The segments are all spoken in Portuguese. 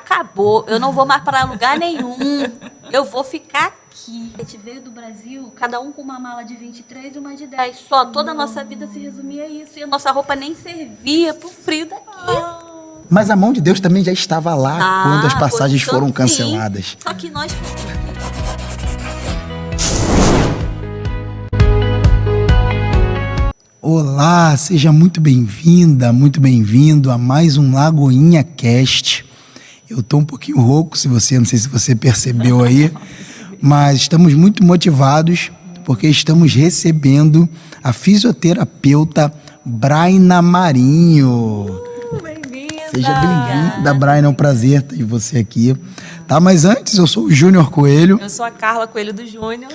acabou, eu não vou mais para lugar nenhum, eu vou ficar aqui. A gente veio do Brasil, cada um com uma mala de 23 e uma de 10, só toda a nossa vida se resumia a isso, e a nossa roupa nem servia pro frio daqui. Mas a mão de Deus também já estava lá quando as passagens foram canceladas. Sim, só que nós... Olá, seja muito bem-vinda, muito bem-vindo a mais um Lagoinha Cast. Eu tô um pouquinho rouco, não sei se você percebeu aí, mas estamos muito motivados porque estamos recebendo a fisioterapeuta Braina Marinho. Bem-vinda! Seja bem-vinda, Braina, é um prazer ter você aqui. Tá, mas antes, eu sou o Júnior Coelho. Eu sou a Carla Coelho do Júnior.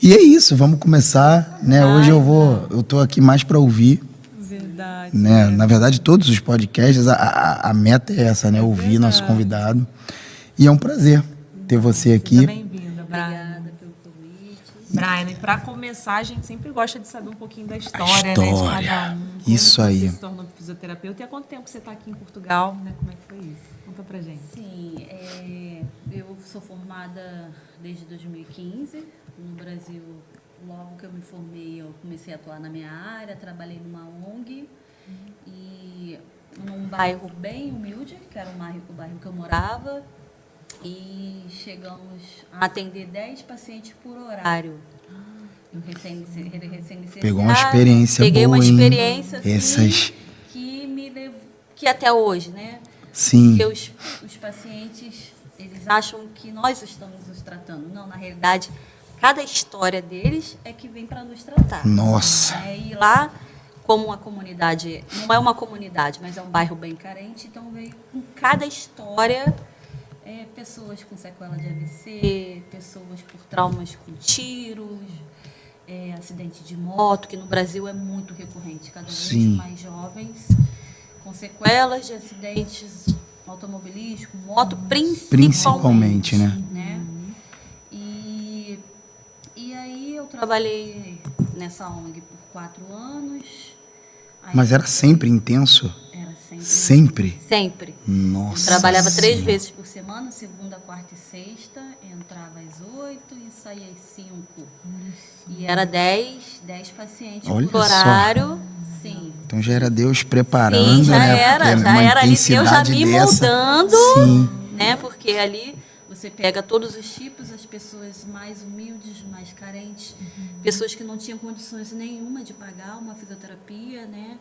E é isso, vamos começar, né? Hoje eu tô aqui mais para ouvir. Verdade. Né? Na verdade, todos os podcasts, a meta é essa, né? Ouvir nosso convidado. E é um prazer ter você aqui. Seja bem-vinda, Brian. Obrigada pelo convite. Brian, e para começar, a gente sempre gosta de saber um pouquinho da história, né, de cada um. Isso aí. Você se tornou fisioterapeuta e há quanto tempo você está aqui em Portugal, né? Como é que foi isso? Conta pra gente. Sim, eu sou formada desde 2015 no Brasil. Logo que eu me formei, eu comecei a atuar na minha área, trabalhei numa ONG e num bairro bem humilde, que era o bairro que eu morava, e chegamos a atender 10 pacientes por horário. Eu recém-licenciada. Pegou uma experiência Peguei boa, uma hein? experiência assim, Essas... que me levou, que até hoje, né? Sim. Porque os pacientes, eles acham que nós estamos nos tratando. Não, na realidade, cada história deles é que vem para nos tratar. Nossa. E lá, como uma comunidade, não é uma comunidade, mas é um bairro bem carente, então veio com cada história, pessoas com sequela de AVC, pessoas por traumas com tiros, acidente de moto, que no Brasil é muito recorrente, cada vez Sim. mais jovens, com sequelas de acidentes automobilísticos, moto Principalmente, né? E aí eu trabalhei nessa ONG por 4 anos. Aí Mas era sempre intenso? Era sempre. Sempre? Sempre. Nossa. Trabalhava 3 Senhora. vezes por semana, segunda, quarta e sexta. Entrava às 8 e saía às 5. E era 10 pacientes Olha por só. horário. Sim. Então já era Deus preparando, Sim, já né? era. Porque Já uma era ali Deus já intensidade me dessa... moldando. Sim. Né? Porque ali você pega todos os tipos, as pessoas mais humildes, mais carentes, pessoas que não tinham condições nenhuma de pagar uma fisioterapia, né?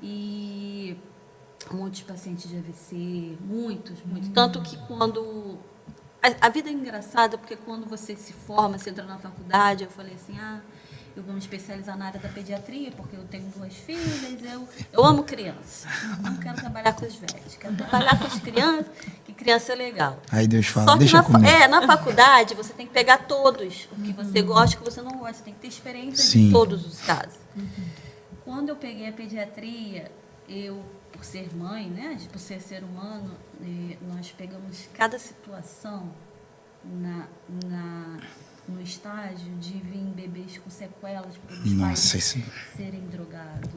E muitos pacientes de AVC, muitos. Tanto que quando... A vida é engraçada, porque quando você se forma, você entra na faculdade, eu falei assim, eu vou me especializar na área da pediatria, porque eu tenho 2 filhas, eu amo criança. Não quero trabalhar com os velhos, quero trabalhar com as crianças, que criança é legal. Aí Deus fala, Só que deixa comigo. na faculdade você tem que pegar todos, o que você gosta e o que você não gosta, você tem que ter experiência Sim. de todos os casos. Quando eu peguei a pediatria, por ser mãe, né, por ser humano, nós pegamos cada situação no estágio de vir bebês com sequelas por os pais serem drogados,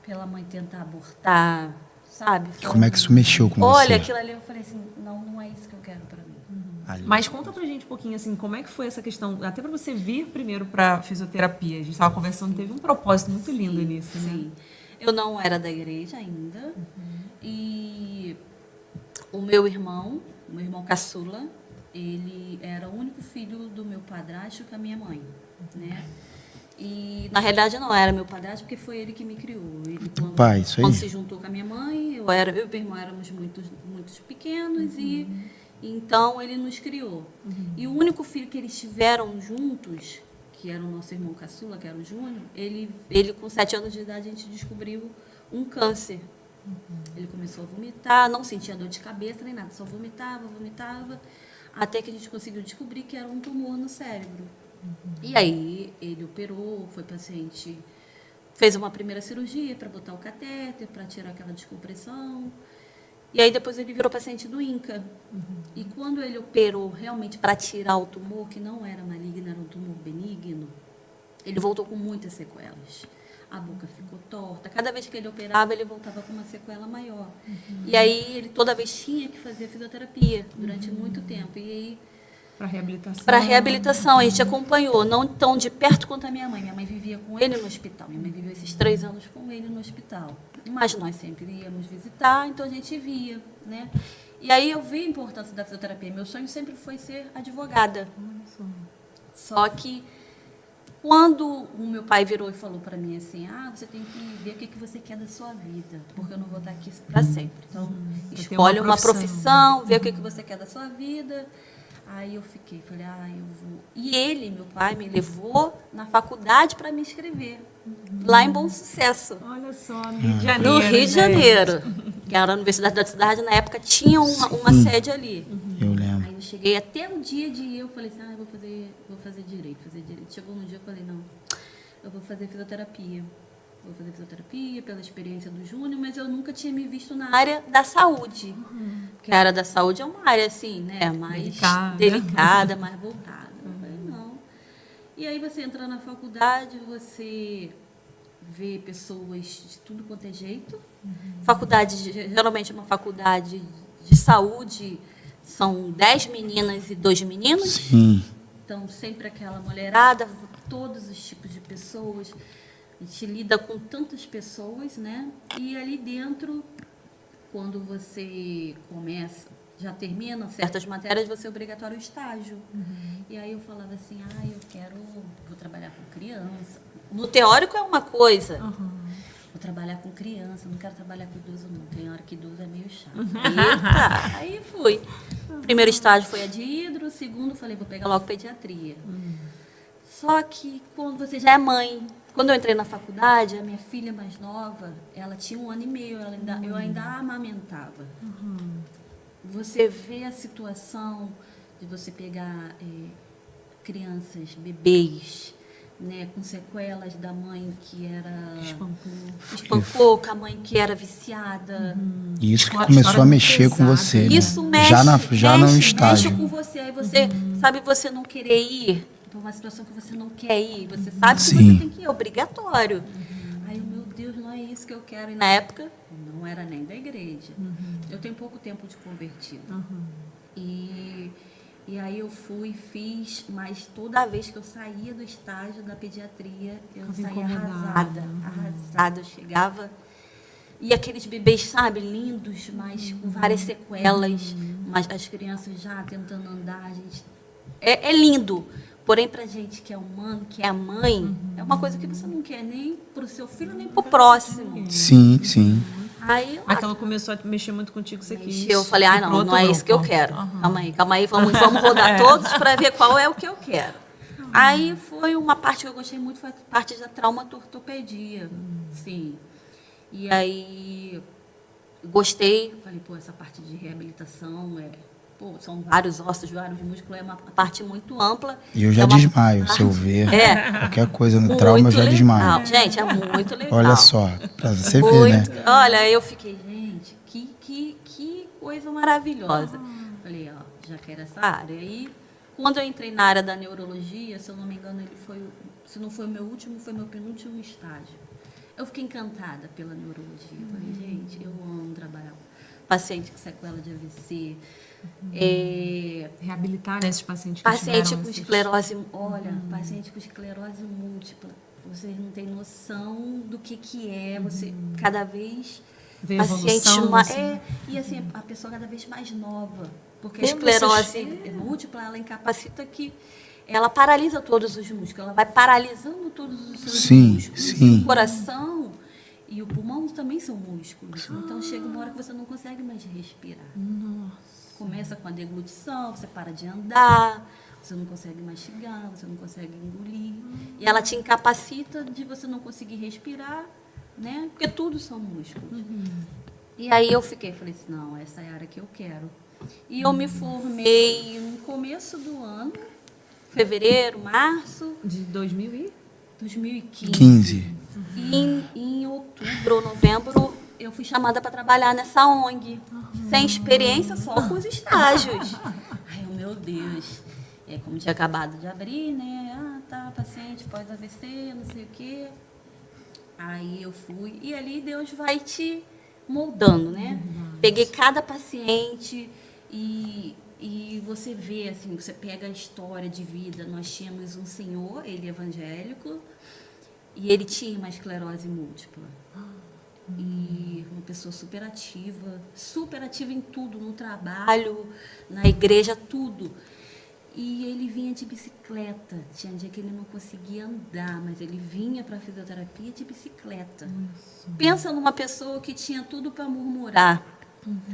pela mãe tentar abortar, sabe? Como é que isso mexeu com você? Olha, aquilo ali eu falei assim, não é isso que eu quero para mim. Mas conta pra gente um pouquinho, assim, como é que foi essa questão, até para você vir primeiro para fisioterapia. A gente estava conversando, teve um propósito muito lindo nisso, né? Sim. Eu não era da igreja ainda. E o meu irmão caçula, ele era o único filho do meu padrasto com a minha mãe, né? E, na realidade, não era meu padrasto, porque foi ele que me criou. Ele, quando se juntou com a minha mãe, eu e meu irmão éramos muito pequenos, e então ele nos criou. E o único filho que eles tiveram juntos, que era o nosso irmão caçula, que era o Júnior, ele com 7 anos de idade, a gente descobriu um câncer. Ele começou a vomitar, não sentia dor de cabeça nem nada, só vomitava, até que a gente conseguiu descobrir que era um tumor no cérebro. E aí ele operou, foi paciente, fez uma primeira cirurgia para botar o catéter, para tirar aquela descompressão. E aí depois ele virou paciente do INCA. E quando ele operou realmente para tirar o tumor, que não era maligno, era um tumor benigno, ele voltou com muitas sequelas. a boca ficou torta. Cada vez que ele operava, ele voltava com uma sequela maior. E aí, ele toda vez tinha que fazer fisioterapia durante muito tempo. E aí, Para reabilitação. para reabilitação, a gente acompanhou, não tão de perto quanto a minha mãe. Minha mãe vivia com ele no hospital. Minha mãe viveu esses 3 anos com ele no hospital. Mas nós sempre íamos visitar, então a gente via, né? E aí eu vi a importância da fisioterapia. Meu sonho sempre foi ser advogada. Só que quando o meu pai virou e falou para mim assim, você tem que ver o que você quer da sua vida, porque eu não vou estar aqui para sempre. Então, escolhe uma profissão, vê o que você quer da sua vida. Aí eu falei, eu vou. E ele, meu pai, me levou na faculdade para me inscrever, lá em Bom Sucesso. Olha só, no Rio de Janeiro. No Rio de Janeiro, que era a Universidade da Cidade, na época tinha uma sede ali. Eu lembro. Aí eu cheguei até o dia de ir, eu falei assim, vou fazer direito. Chegou no dia, eu falei, não, eu vou fazer fisioterapia. Vou fazer fisioterapia pela experiência do Júnior, mas eu nunca tinha me visto na área da saúde. Porque a área da saúde é uma área, assim, né, mais delicada, mais voltada. Eu falei, não. E aí você entra na faculdade, você vê pessoas de tudo quanto é jeito. Faculdade, geralmente é uma faculdade de saúde, são 10 meninas e 2 meninos. Sim. Então, sempre aquela mulherada, todos os tipos de pessoas. A gente lida com tantas pessoas, né? E ali dentro, quando você começa, já termina certas matérias, você é obrigatório o estágio. E aí eu falava assim, vou trabalhar com criança. No teórico é uma coisa. Vou trabalhar com criança, não quero trabalhar com idoso, não. Tem hora que idoso é meio chato. Eita! Aí fui. O primeiro estágio foi a de hidro, o segundo falei, vou pegar logo pediatria. Só que quando você já é mãe, quando eu entrei na faculdade, a minha filha mais nova, ela tinha 1 ano e meio, eu ainda a amamentava. Você vê a situação de você pegar crianças, bebês, né, com sequelas da mãe que era espancou, com a mãe que era viciada. Isso que começou a mexer com você, né? Isso mexe, já no estágio. mexe com você. Aí você sabe você não querer ir para uma situação que você não quer ir. Você sabe que você tem que ir, é obrigatório. Aí, meu Deus, não é isso que eu quero. E na época, não era nem da igreja. Eu tenho pouco tempo de convertido. E aí eu fui, fiz, mas toda vez que eu saía do estágio da pediatria, eu saía arrasada. Eu chegava, e aqueles bebês, sabe, lindos, mas com várias sequelas, mas as crianças já tentando andar, gente, é lindo. Porém, pra gente que é humano, que é a mãe, é uma coisa que você não quer nem pro seu filho, nem pro próximo. Sim, sim. Aí ela começou a mexer muito contigo, você quis. eu falei, não é isso que eu quero. Calma aí, vamos rodar todos para ver qual é o que eu quero. Aí foi uma parte que eu gostei muito, foi a parte da traumatortopedia. Sim. E aí gostei, falei, essa parte de reabilitação são vários ossos, vários músculos, é uma parte muito ampla. E eu já desmaio, se eu ver qualquer coisa no trauma, eu já desmaio. Gente, é muito legal. Olha só, pra você ver, né? Olha, eu fiquei, gente, que coisa maravilhosa. Falei, já quero essa área. E aí, quando eu entrei na área da neurologia, se eu não me engano, se não foi o meu último, foi meu penúltimo estágio. Eu fiquei encantada pela neurologia. Falei, gente, eu amo trabalhar com paciente com sequela de AVC. Reabilitar esses pacientes que paciente com esclerose, paciente com esclerose múltipla, vocês não têm noção do que é, você cada vez vê paciente evolução, e assim a pessoa cada vez mais nova, porque a esclerose múltipla ela incapacita que ela paralisa todos os músculos, ela vai paralisando todos os seus músculos. Sim. O coração e o pulmão também são músculos, então chega uma hora que você não consegue mais respirar. Nossa. Começa com a deglutição, você para de andar, você não consegue mastigar, você não consegue engolir. E ela te incapacita de você não conseguir respirar, né? Porque tudo são músculos. E aí eu falei assim, não, essa é a área que eu quero. E eu me formei no começo do ano, fevereiro, março. De 2015. E em outubro ou novembro, eu fui chamada para trabalhar nessa ONG. Sem experiência, só com os estágios. Ai, meu Deus. Como tinha acabado de abrir, né? Paciente pós-AVC, não sei o quê. Aí eu fui, e ali Deus vai te moldando, né? Peguei cada paciente e você vê, assim, você pega a história de vida. Nós tínhamos um senhor, ele é evangélico, e ele tinha uma esclerose múltipla. E uma pessoa super ativa em tudo, no trabalho, na igreja, tudo. E ele vinha de bicicleta. Tinha dia que ele não conseguia andar, mas ele vinha para a fisioterapia de bicicleta. Isso. Pensa numa pessoa que tinha tudo para murmurar.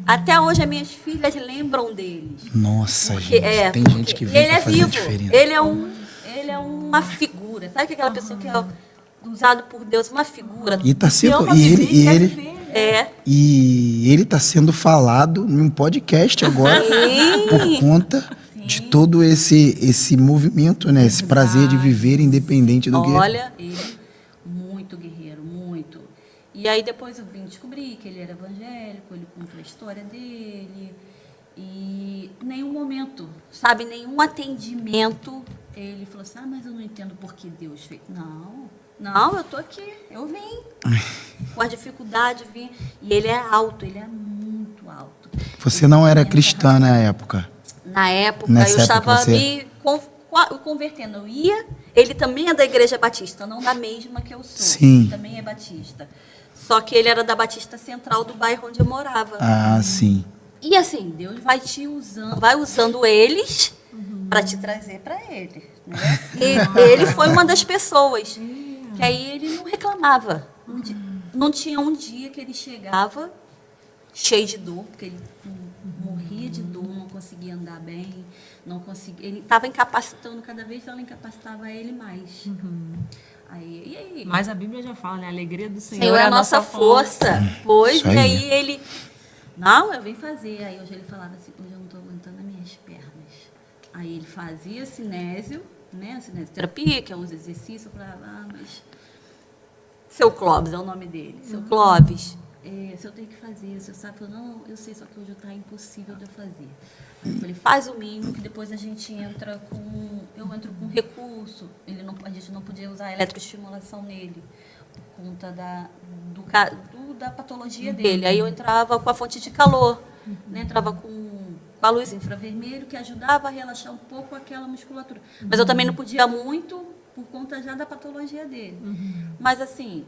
Até hoje as minhas filhas lembram dele. Nossa, porque, gente, tem gente que vem para fazer a diferença. Ele é uma figura. Sabe que aquela pessoa que é usado por Deus, uma figura. E tá sendo e ele tá sendo falado num podcast agora por conta de todo esse movimento, né? Esse prazer de viver independente do que. Olha, ele muito guerreiro, muito. E aí depois eu vim descobrir que ele era evangélico, ele contou a história dele. E nenhum momento, sabe, nenhum atendimento, ele falou assim, mas eu não entendo por que Deus fez. Não, eu tô aqui, eu vim. Com a dificuldade, vim. E ele é alto, ele é muito alto. Você não era cristã na época? Na época, eu estava me convertendo. Eu ia, ele também é da Igreja Batista, não da mesma que eu sou. Sim. Ele também é batista. Só que ele era da Batista Central do bairro onde eu morava. Ah, sim. E assim, Deus vai te usando, vai usando eles para te trazer para ele. Né? E ele foi uma das pessoas que aí ele não reclamava. Não tinha um dia que ele chegava cheio de dor, porque ele morria de dor, não conseguia andar bem, não conseguia. Ele estava incapacitando, cada vez ela incapacitava ele mais. Aí? Mas a Bíblia já fala, né? A alegria do Senhor é a nossa força. Pois, e aí ele... Não, eu vim fazer. Aí hoje ele falava assim, hoje eu não estou aguentando as minhas pernas. Aí ele fazia cinésio, né? Cinesioterapia, que é os exercícios, mas... Seu Clóvis é o nome dele. Seu Clóvis, se eu tenho que fazer, você sabe? Eu não, eu sei, só que hoje está impossível de eu fazer. Eu falei, faz o mínimo, que depois a gente entra com... Eu entro com recurso. A gente não podia usar eletroestimulação nele, por conta da patologia dele. Aí eu entrava com a fonte de calor, né? Entrava com a luz infravermelho, que ajudava a relaxar um pouco aquela musculatura. Mas eu também não podia muito, por conta já da patologia dele. Mas assim,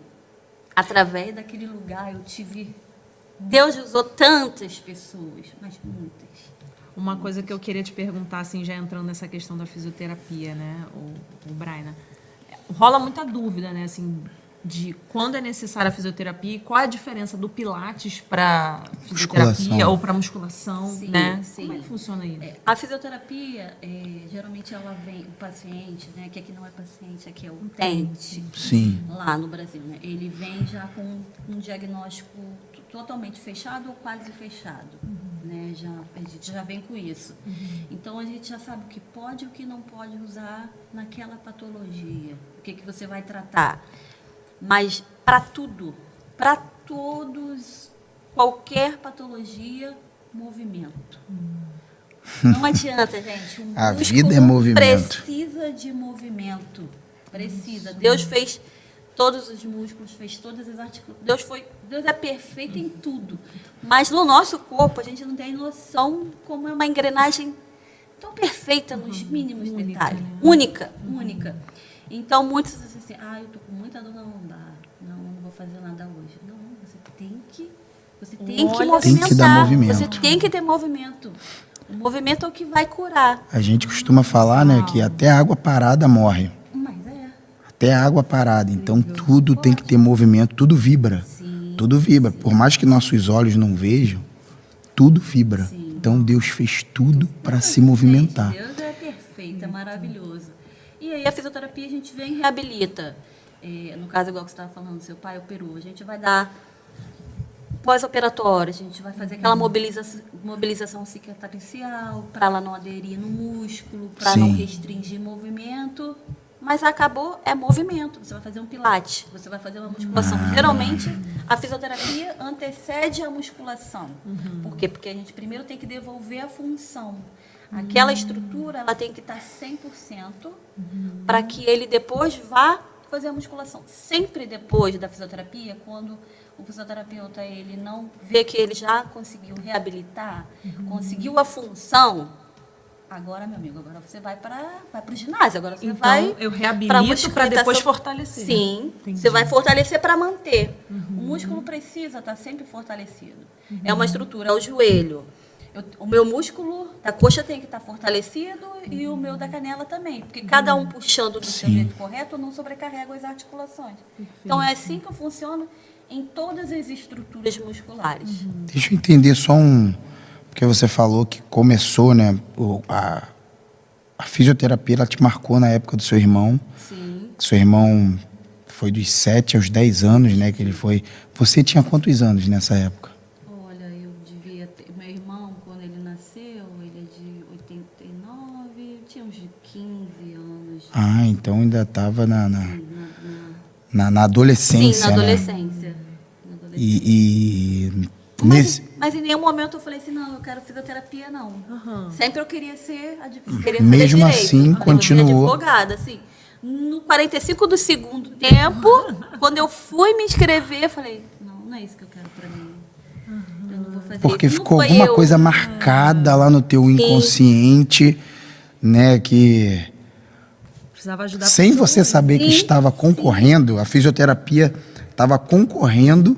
através daquele lugar eu tive... Deus usou tantas pessoas, mas muitas. Uma coisa que eu queria te perguntar, assim, já entrando nessa questão da fisioterapia, né, o Braina, rola muita dúvida, né, assim, de quando é necessária a fisioterapia e qual a diferença do Pilates para fisioterapia ou para musculação, sim, né? Sim. Como é que funciona isso? A fisioterapia, geralmente ela vem, o paciente, né, que aqui não é paciente, aqui é o utente, lá no Brasil, né, ele vem já com um diagnóstico totalmente fechado ou quase fechado, né, a gente já vem com isso. Então, a gente já sabe o que pode e o que não pode usar naquela patologia, o que você vai tratar. Mas para tudo, para todos, qualquer patologia, movimento. Não adianta, gente. A vida é movimento. Precisa de movimento. Precisa. Deus fez todos os músculos, fez todas as articulações. Deus é perfeito em tudo. Mas no nosso corpo, a gente não tem noção como é uma engrenagem tão perfeita nos mínimos detalhes. Né? Única. Então, muitos dizem assim, eu estou com muita dor na lombar, não vou fazer nada hoje. Não, você tem que movimentar. Tem que dar movimento. Você tem que ter movimento. O movimento é o que vai curar. A gente costuma falar, né, que até a água parada morre. Mas até a água parada. Então, tudo tem que ter movimento, tudo vibra. Sim, tudo vibra. Por mais que nossos olhos não vejam, tudo vibra. Sim. Então, Deus fez tudo para se movimentar. Deus é perfeito, é maravilhoso. E aí, a fisioterapia, a gente vem e reabilita. No caso, igual que você estava falando, seu pai operou. A gente vai dar pós-operatório, a gente vai fazer aquela mobilização cicatricial para ela não aderir no músculo, para não restringir movimento. Mas acabou, é movimento. Você vai fazer um pilates, você vai fazer uma musculação. Geralmente, a fisioterapia antecede a musculação. Por quê? Porque a gente primeiro tem que devolver a função. Aquela estrutura, ela tem que estar 100% para que ele depois vá fazer a musculação. Sempre depois da fisioterapia, quando o fisioterapeuta ele não vê que ele já conseguiu reabilitar, conseguiu a função, agora, meu amigo, agora você vai para o ginásio, agora você Então, vai eu pra reabilito para depois musculação. fortalecer. Sim, Entendi. você vai fortalecer para manter. O músculo precisa estar sempre fortalecido. É uma estrutura, é o joelho. O meu músculo da coxa tem que estar fortalecido e o meu da canela também, porque cada um puxando do seu Sim. jeito correto não sobrecarrega as articulações. Então é assim que eu funciono em todas as estruturas musculares. Deixa eu entender só porque você falou que começou, né? A fisioterapia, ela te marcou na época do seu irmão. Sim. Seu irmão foi dos 7 aos 10 anos, né? Que ele foi. Você tinha quantos anos nessa época? Olha, eu devia ter. Meu irmão, quando ele nasceu, ele é de 89, eu tinha uns 15 anos. Ah, então ainda estava na Sim, na adolescência, sim, na né? adolescência. Na adolescência. E Mas, nesse. mas em nenhum momento eu falei assim, não, eu quero fisioterapia, não. Sempre eu queria ser queria fazer Mesmo direito. assim, Eu queria ser continuou. advogada, assim. No 45 do segundo tempo, quando eu fui me inscrever, eu falei, não é isso que eu quero pra mim. Eu não vou fazer Porque isso. Não ficou foi alguma eu. coisa marcada lá no teu inconsciente, né? Que Precisava ajudar sem pessoas. você saber que Sim, estava concorrendo, a fisioterapia estava concorrendo,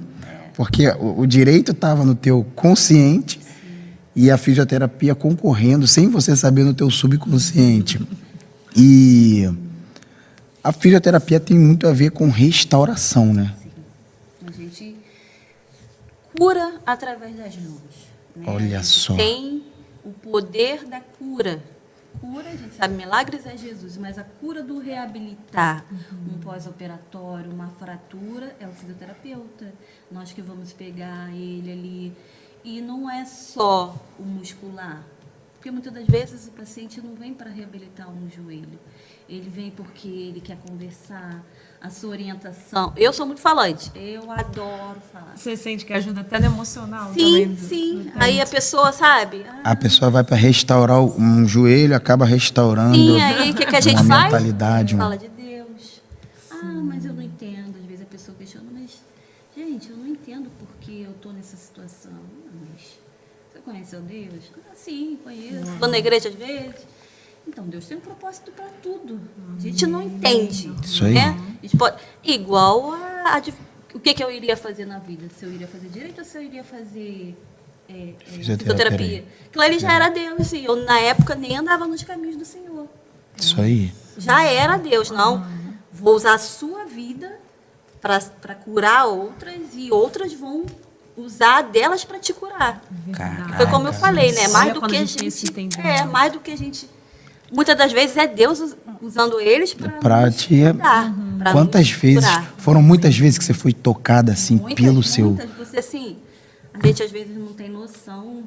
porque o direito estava no teu consciente e a fisioterapia concorrendo, sem você saber, no teu subconsciente. E a fisioterapia tem muito a ver com restauração, né? A gente cura através das mãos. Né? Olha A gente só. tem o poder da cura. Cura, a gente sabe, milagres é Jesus, mas a cura do reabilitar um pós-operatório, uma fratura, é o fisioterapeuta. Nós que vamos pegar ele ali. E não é só o muscular. Porque muitas das vezes o paciente não vem para reabilitar um joelho. Ele vem porque ele quer conversar, a sua orientação. Eu sou muito falante, eu adoro falar. Você sente que ajuda até no emocional Sim, também? sim. Aí a pessoa, sabe? A pessoa vai para restaurar um joelho, acaba restaurando Sim, aí o que a gente uma faz? mentalidade. Fala de Deus. Mas eu não entendo. Às vezes a pessoa questiona, mas, gente, eu não entendo porque eu estou nessa situação. Mas você conheceu Deus? Sim, conheço. Estou na igreja às vezes. Então, Deus tem um propósito para tudo. A gente não entende. Isso aí. Né? A gente pode, igual o que eu iria fazer na vida? Se eu iria fazer direito ou se eu iria fazer fisioterapia? Aquilo ali já era Deus. E eu, na época, nem andava nos caminhos do Senhor. Isso aí. Já era Deus, não. Vou usar a sua vida para curar outras e outras vão usar delas para te curar. Caraca. Foi como eu falei, né? Mais Olha do quando que a a gente tem esse gente. entendimento. Mais do que a gente. Muitas das vezes é Deus usando eles Pra nos te- curar, pra Quantas nos vezes, curar. foram muitas vezes que você foi tocada assim Muitas, pelo seu. muitas. Você assim, a gente às vezes não tem noção.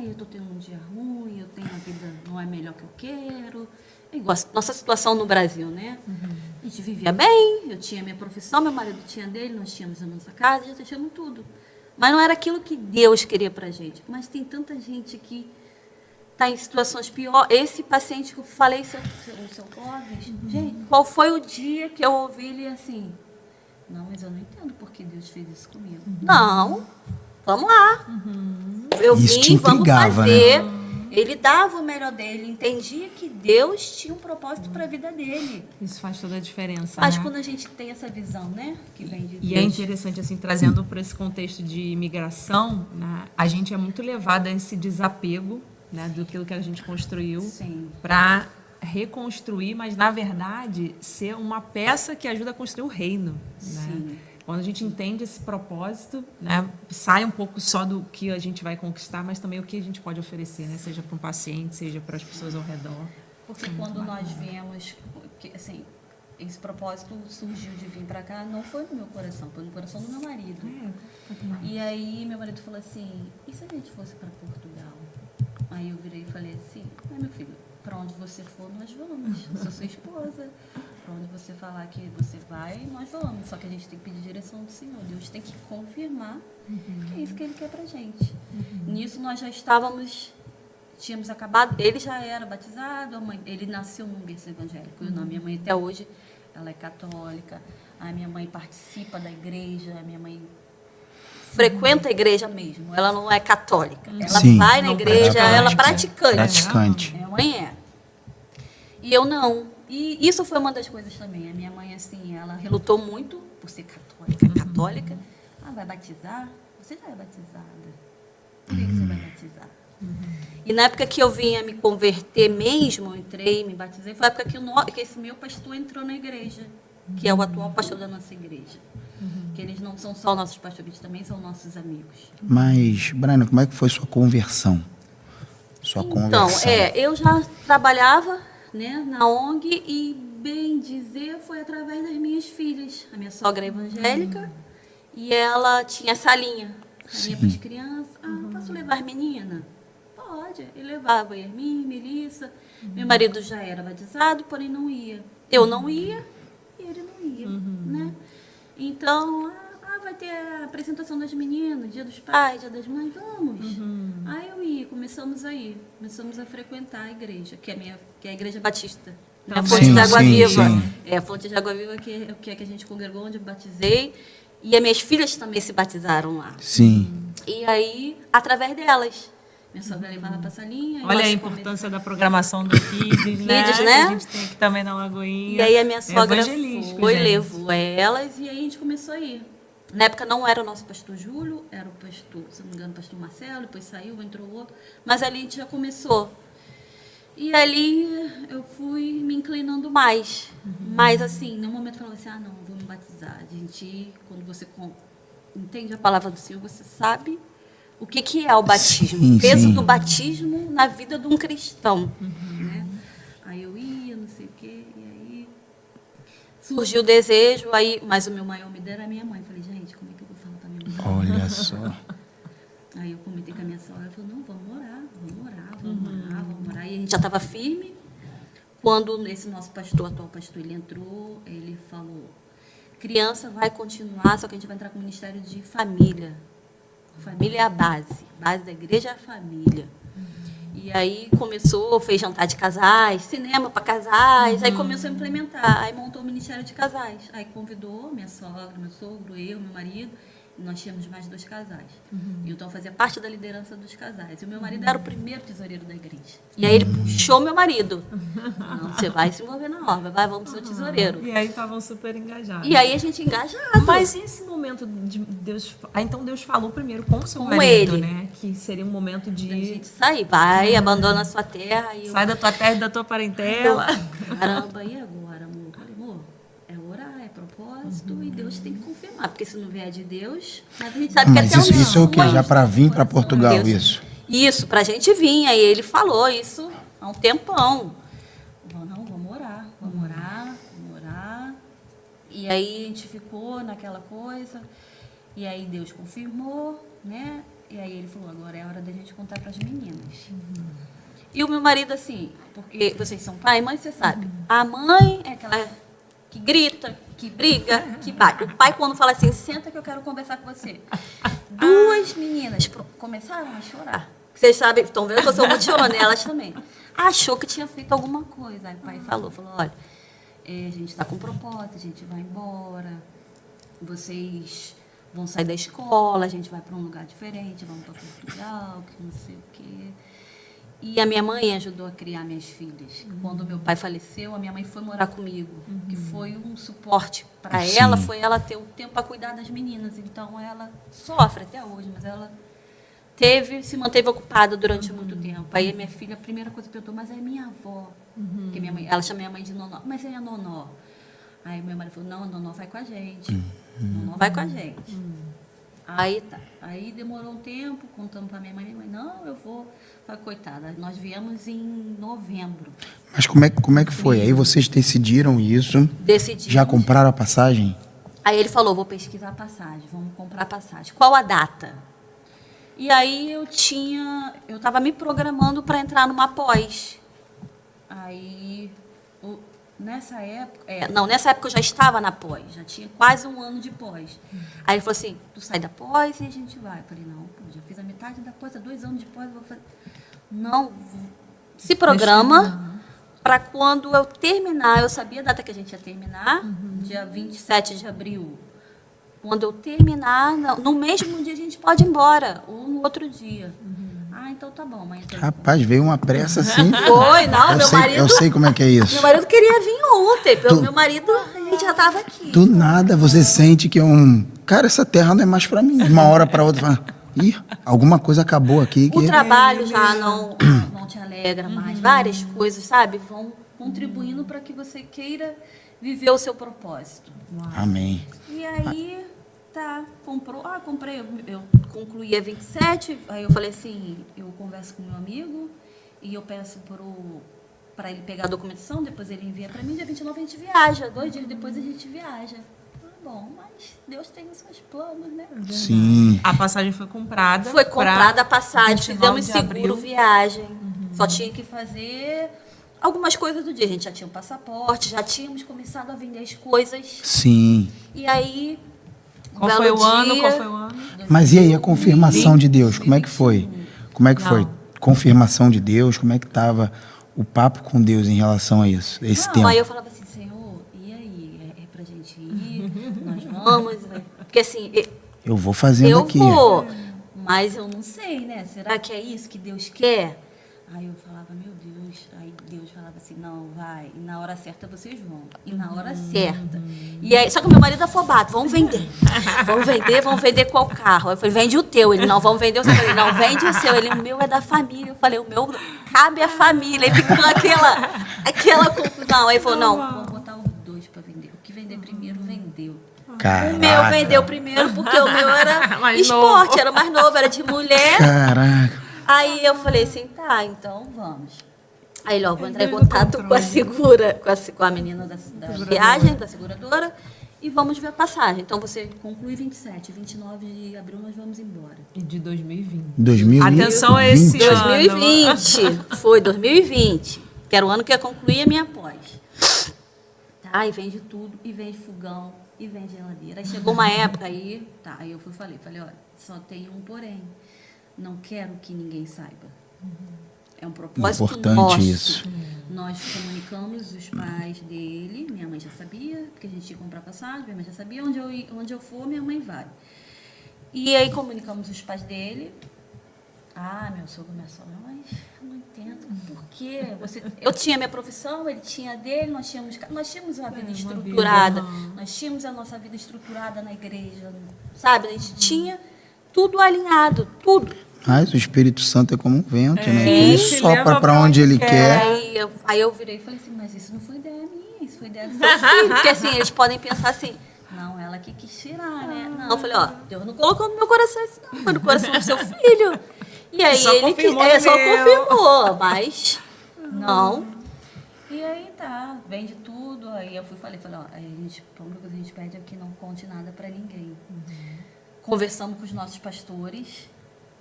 Eu tô tendo um dia ruim, eu tenho a vida não é melhor que eu quero. É igual a nossa situação no Brasil, né? A gente vivia bem, eu tinha minha profissão, meu marido tinha dele, nós tínhamos a nossa casa, já tínhamos tudo. Mas não era aquilo que Deus queria pra gente. Mas tem tanta gente que está em situações piores. Esse paciente que eu falei, seu Clóvis, gente, qual foi o dia que eu ouvi ele assim? Não, mas eu não entendo por que Deus fez isso comigo. Não, vamos lá. Eu Isso te vim, vamos intrigava, fazer. Ele dava o melhor dele, entendia que Deus tinha um propósito para a vida dele. Isso faz toda a diferença. Mas né? quando a gente tem essa visão, né, que vem de E Deus. é interessante, assim, trazendo para esse contexto de imigração, né, a gente é muito levado a esse desapego, né, do que a gente construiu Sim. para reconstruir, mas, na verdade, ser uma peça que ajuda a construir o reino. Né? Sim. Quando a gente entende esse propósito, né, sai um pouco só do que a gente vai conquistar, mas também o que a gente pode oferecer, né, seja para um paciente, seja para as pessoas ao redor. Porque quando nós viemos, assim, esse propósito surgiu de vir para cá, não foi no meu coração, foi no coração do meu marido. E aí meu marido falou assim, e se a gente fosse para Portugal? Aí eu virei e falei assim, meu filho, para onde você for, nós vamos. Eu sou sua esposa. Para onde você falar que você vai, nós vamos. Só que a gente tem que pedir direção do Senhor. Deus tem que confirmar que é isso que Ele quer para gente. Nisso nós já tínhamos acabado, ele já era batizado, ele nasceu num berço evangélico. E o nome da minha mãe até hoje ela é católica, a minha mãe participa da igreja, a minha mãe frequenta a igreja mesmo, ela não é católica, ela Sim. vai na Não igreja, pratica, ela é né? praticante. Praticante. Minha mãe é. E eu não. E isso foi uma das coisas também. A minha mãe, assim, ela relutou muito por ser católica. Católica. Ah, vai batizar? Você já é batizada. Por que você vai batizar? E na época que eu vinha me converter mesmo, eu entrei, me batizei, foi a época que esse meu pastor entrou na igreja, que é o atual pastor da nossa igreja. Que eles não são só nossos pastores, eles também são nossos amigos. Mas, Brana, como é que foi sua conversão? Sua Então, conversão. eu já trabalhava, né, na ONG e, bem dizer, foi através das minhas filhas. A minha sogra é evangélica e ela tinha salinha para as crianças. Ah, posso levar as meninas? Pode. Eu levava Yasmin, Melissa. Meu marido já era batizado, porém não ia. Eu não ia e ele não ia, né? Então, vai ter a apresentação das meninas, Dia dos Pais, Dia das Mães, vamos. Aí eu ia, começamos a frequentar a igreja, que é a Igreja Batista. Né? A Fonte Sim, de Água sim, Viva. sim. É a Fonte de Água Viva que é que a gente congregou, onde eu batizei. E as minhas filhas também se batizaram lá. Sim. E aí, através delas. Minha sogra levava para a salinha. Olha a nós importância da programação do Kids, né? Kids, Que né? a gente tem aqui também na Lagoinha. E aí a minha sogra Evangelístico, foi, gente. levou elas e aí a gente começou a ir. Na época não era o nosso pastor Júlio, era o pastor, se não me engano, o pastor Marcelo, depois saiu, entrou outro. Mas ali a gente já começou. E ali eu fui me inclinando mais. Mas assim, no momento falava assim, não, vou me batizar. A gente, quando você entende a palavra do Senhor, você sabe o que é o batismo. Sim, o peso sim. do batismo na vida de um cristão. Né? Aí eu ia, não sei o quê, e aí surgiu o desejo, mas o meu maior medo era a minha mãe. Eu falei, gente, como é que eu vou falar para minha mãe? Olha só. Aí eu comentei com a minha sogra, ela falou, não, vamos orar. E a gente já estava firme. Quando esse nosso pastor, atual pastor, ele entrou, ele falou, criança vai continuar, só que a gente vai entrar com o ministério de família. Família é a base da igreja é a família. E aí fez jantar de casais, cinema para casais, aí começou a implementar, aí montou o Ministério de Casais. Aí convidou minha sogra, meu sogro, eu, meu marido, e nós tínhamos mais 2 casais. Então eu fazia parte da liderança dos casais. E o meu marido era o primeiro tesoureiro da igreja. E aí ele puxou meu marido. Não, você vai se envolver na obra, vamos ser o tesoureiro. E aí estavam super engajados. E aí a gente engajado. Mas e esse momento de Deus... então Deus falou primeiro com o seu Com marido, ele. né? Que seria um momento A de... gente sai, vai, abandona a sua terra. E eu, Sai da tua terra e da tua parentela. caramba, e agora, amor? Eu falei, amor, é orar, é propósito, e Deus tem que confirmar, porque se não vier de Deus, mas a gente sabe que Mas até isso é o quê? sonho Já para vir para do Portugal, Deus. isso? Isso, pra gente vir. Aí ele falou isso há um tempão. Não, vamos orar. E aí a gente ficou naquela coisa, e aí Deus confirmou, né? E aí ele falou, agora é a hora da gente contar para as meninas. E o meu marido, assim, porque vocês são pai e mãe, você sabe. A mãe é aquela que grita, que briga, que bate. O pai, quando fala assim, senta que eu quero conversar com você. 2 meninas começaram a chorar. Vocês sabem, estão vendo que eu sou muito chorona, elas também. Achou que tinha feito alguma coisa. Aí o pai falou, olha, a gente está com propósito, a gente vai embora, vocês vão sair da escola, a gente vai para um lugar diferente, vamos para Portugal, que não sei o quê. E a minha mãe ajudou a criar minhas filhas. Quando meu pai faleceu, a minha mãe foi morar comigo, que foi um suporte para ela, foi ela ter o tempo para cuidar das meninas. Então ela sofre até hoje, mas ela se manteve ocupada durante muito tempo. Aí a minha filha, a primeira coisa que perguntou, mas é minha avó. Porque minha mãe, ela chama minha mãe de Nonó. Mas é a Nonó. Aí meu marido falou, não, a Nonó vai com a gente. Nonó vai com a gente. Aí tá. Aí demorou um tempo, contando para minha mãe, não, eu vou. Falei, coitada, nós viemos em novembro. Mas como é que foi? Aí vocês decidiram isso? Decidimos. Já compraram a passagem? Aí ele falou, vou pesquisar a passagem, vamos comprar a passagem. Qual a data? E aí eu estava me programando para entrar numa pós. Aí, nessa época eu já estava na pós, já tinha quase 1 ano de pós. Aí ele falou assim, tu sai da pós e a gente vai. Eu falei, não, já fiz a metade da pós, há 2 anos de pós, eu vou fazer. Não, se programa, para quando eu terminar, eu sabia a data que a gente ia terminar, dia 27 de abril. Quando eu terminar, no mesmo dia a gente pode ir embora, ou no outro dia. Ah, então tá bom, mãe. Rapaz, veio uma pressa assim. Foi, não, meu marido... Eu sei como é que é isso. Meu marido queria vir ontem, pelo meu marido a gente já tava aqui. Do nada você sente que é Cara, essa terra não é mais pra mim. De uma hora pra outra, fala, ih, alguma coisa acabou aqui. O trabalho já não te alegra mais. Várias coisas, sabe? Vão contribuindo para que você queira viver o seu propósito. Amém. E aí, comprei, eu concluí a 27, aí eu falei assim, eu converso com meu amigo e eu peço para ele pegar a documentação, depois ele envia para mim, dia 29 a gente viaja, 2 dias depois a gente viaja. Bom, mas Deus tem os seus planos, né? Sim. A passagem foi comprada. Foi comprada a passagem, fizemos seguro, abril. viagem. Só tinha que fazer algumas coisas do dia. A gente já tinha um passaporte, já tínhamos começado a vender as coisas. Sim. E aí, Qual foi o ano? Mas e aí a confirmação de Deus? Como é que foi? Como é que foi? Confirmação de Deus? Como é que estava o papo com Deus em relação a isso, esse tempo? Aí eu falava assim, Senhor, e aí? É pra gente ir? Nós vamos? Porque assim... Eu vou fazendo aqui. Eu vou, mas eu não sei, né? Será que é isso que Deus quer? Aí eu falava, meu Deus. Aí Deus falava assim, não, vai. E na hora certa vocês vão. E na hora certa. E aí, só que o meu marido é afobado. Vamos vender. Vamos vender qual carro? Aí eu falei, vende o teu. Ele, não, vamos vender o seu. Eu falei, não, vende o seu. Ele, o meu é da família. Eu falei, o meu cabe à família. Aí ficou aquela confusão. Aí ele falou, não, vamos botar os 2 para vender. O que vender primeiro, vendeu. Caraca. O meu vendeu primeiro, porque o meu era Mais esporte, novo. era mais novo, era de mulher. Caraca. Aí eu falei assim, tá, então vamos. Aí ele, ó, vou entrar em contato com a segura, com a menina da viagem, da seguradora, e vamos ver a passagem. Então você conclui 27, 29 de abril nós vamos embora. E de 2020. 2020. Atenção a esse ano. 2020, foi 2020, que era o ano que eu ia concluir a minha pós. Tá, e vende tudo, e vende fogão, e vende geladeira. Aí chegou uma época aí, tá, aí eu falei, olha, só tem um porém. Não quero que ninguém saiba. É um propósito Importante nosso. isso. Nós comunicamos os pais dele, minha mãe já sabia, porque a gente ia comprar passagem, minha mãe já sabia, onde eu for, minha mãe vai. E aí comunicamos os pais dele. Ah, meu sogro, minha sogra, mas eu não entendo. Por quê? Eu tinha minha profissão, ele tinha a dele, nós tínhamos uma vida estruturada. Nós tínhamos a nossa vida estruturada na igreja, sabe? A gente tinha tudo alinhado, tudo. Mas o Espírito Santo é como um vento, né? Sim. Ele sopra para onde ele quer. Aí eu virei e falei assim, mas isso não foi ideia minha, isso foi ideia do seu filho. Porque assim, eles podem pensar assim, não, ela que quis tirar, né? Não, eu falei, ó, Deus não colocou no meu coração isso não, foi no coração do seu filho. E aí Só ele só confirmou, confirmou, mas não. E aí tá, vende tudo. Aí eu falei, ó, a única coisa que a gente pede é que não conte nada para ninguém. Conversamos com os nossos pastores,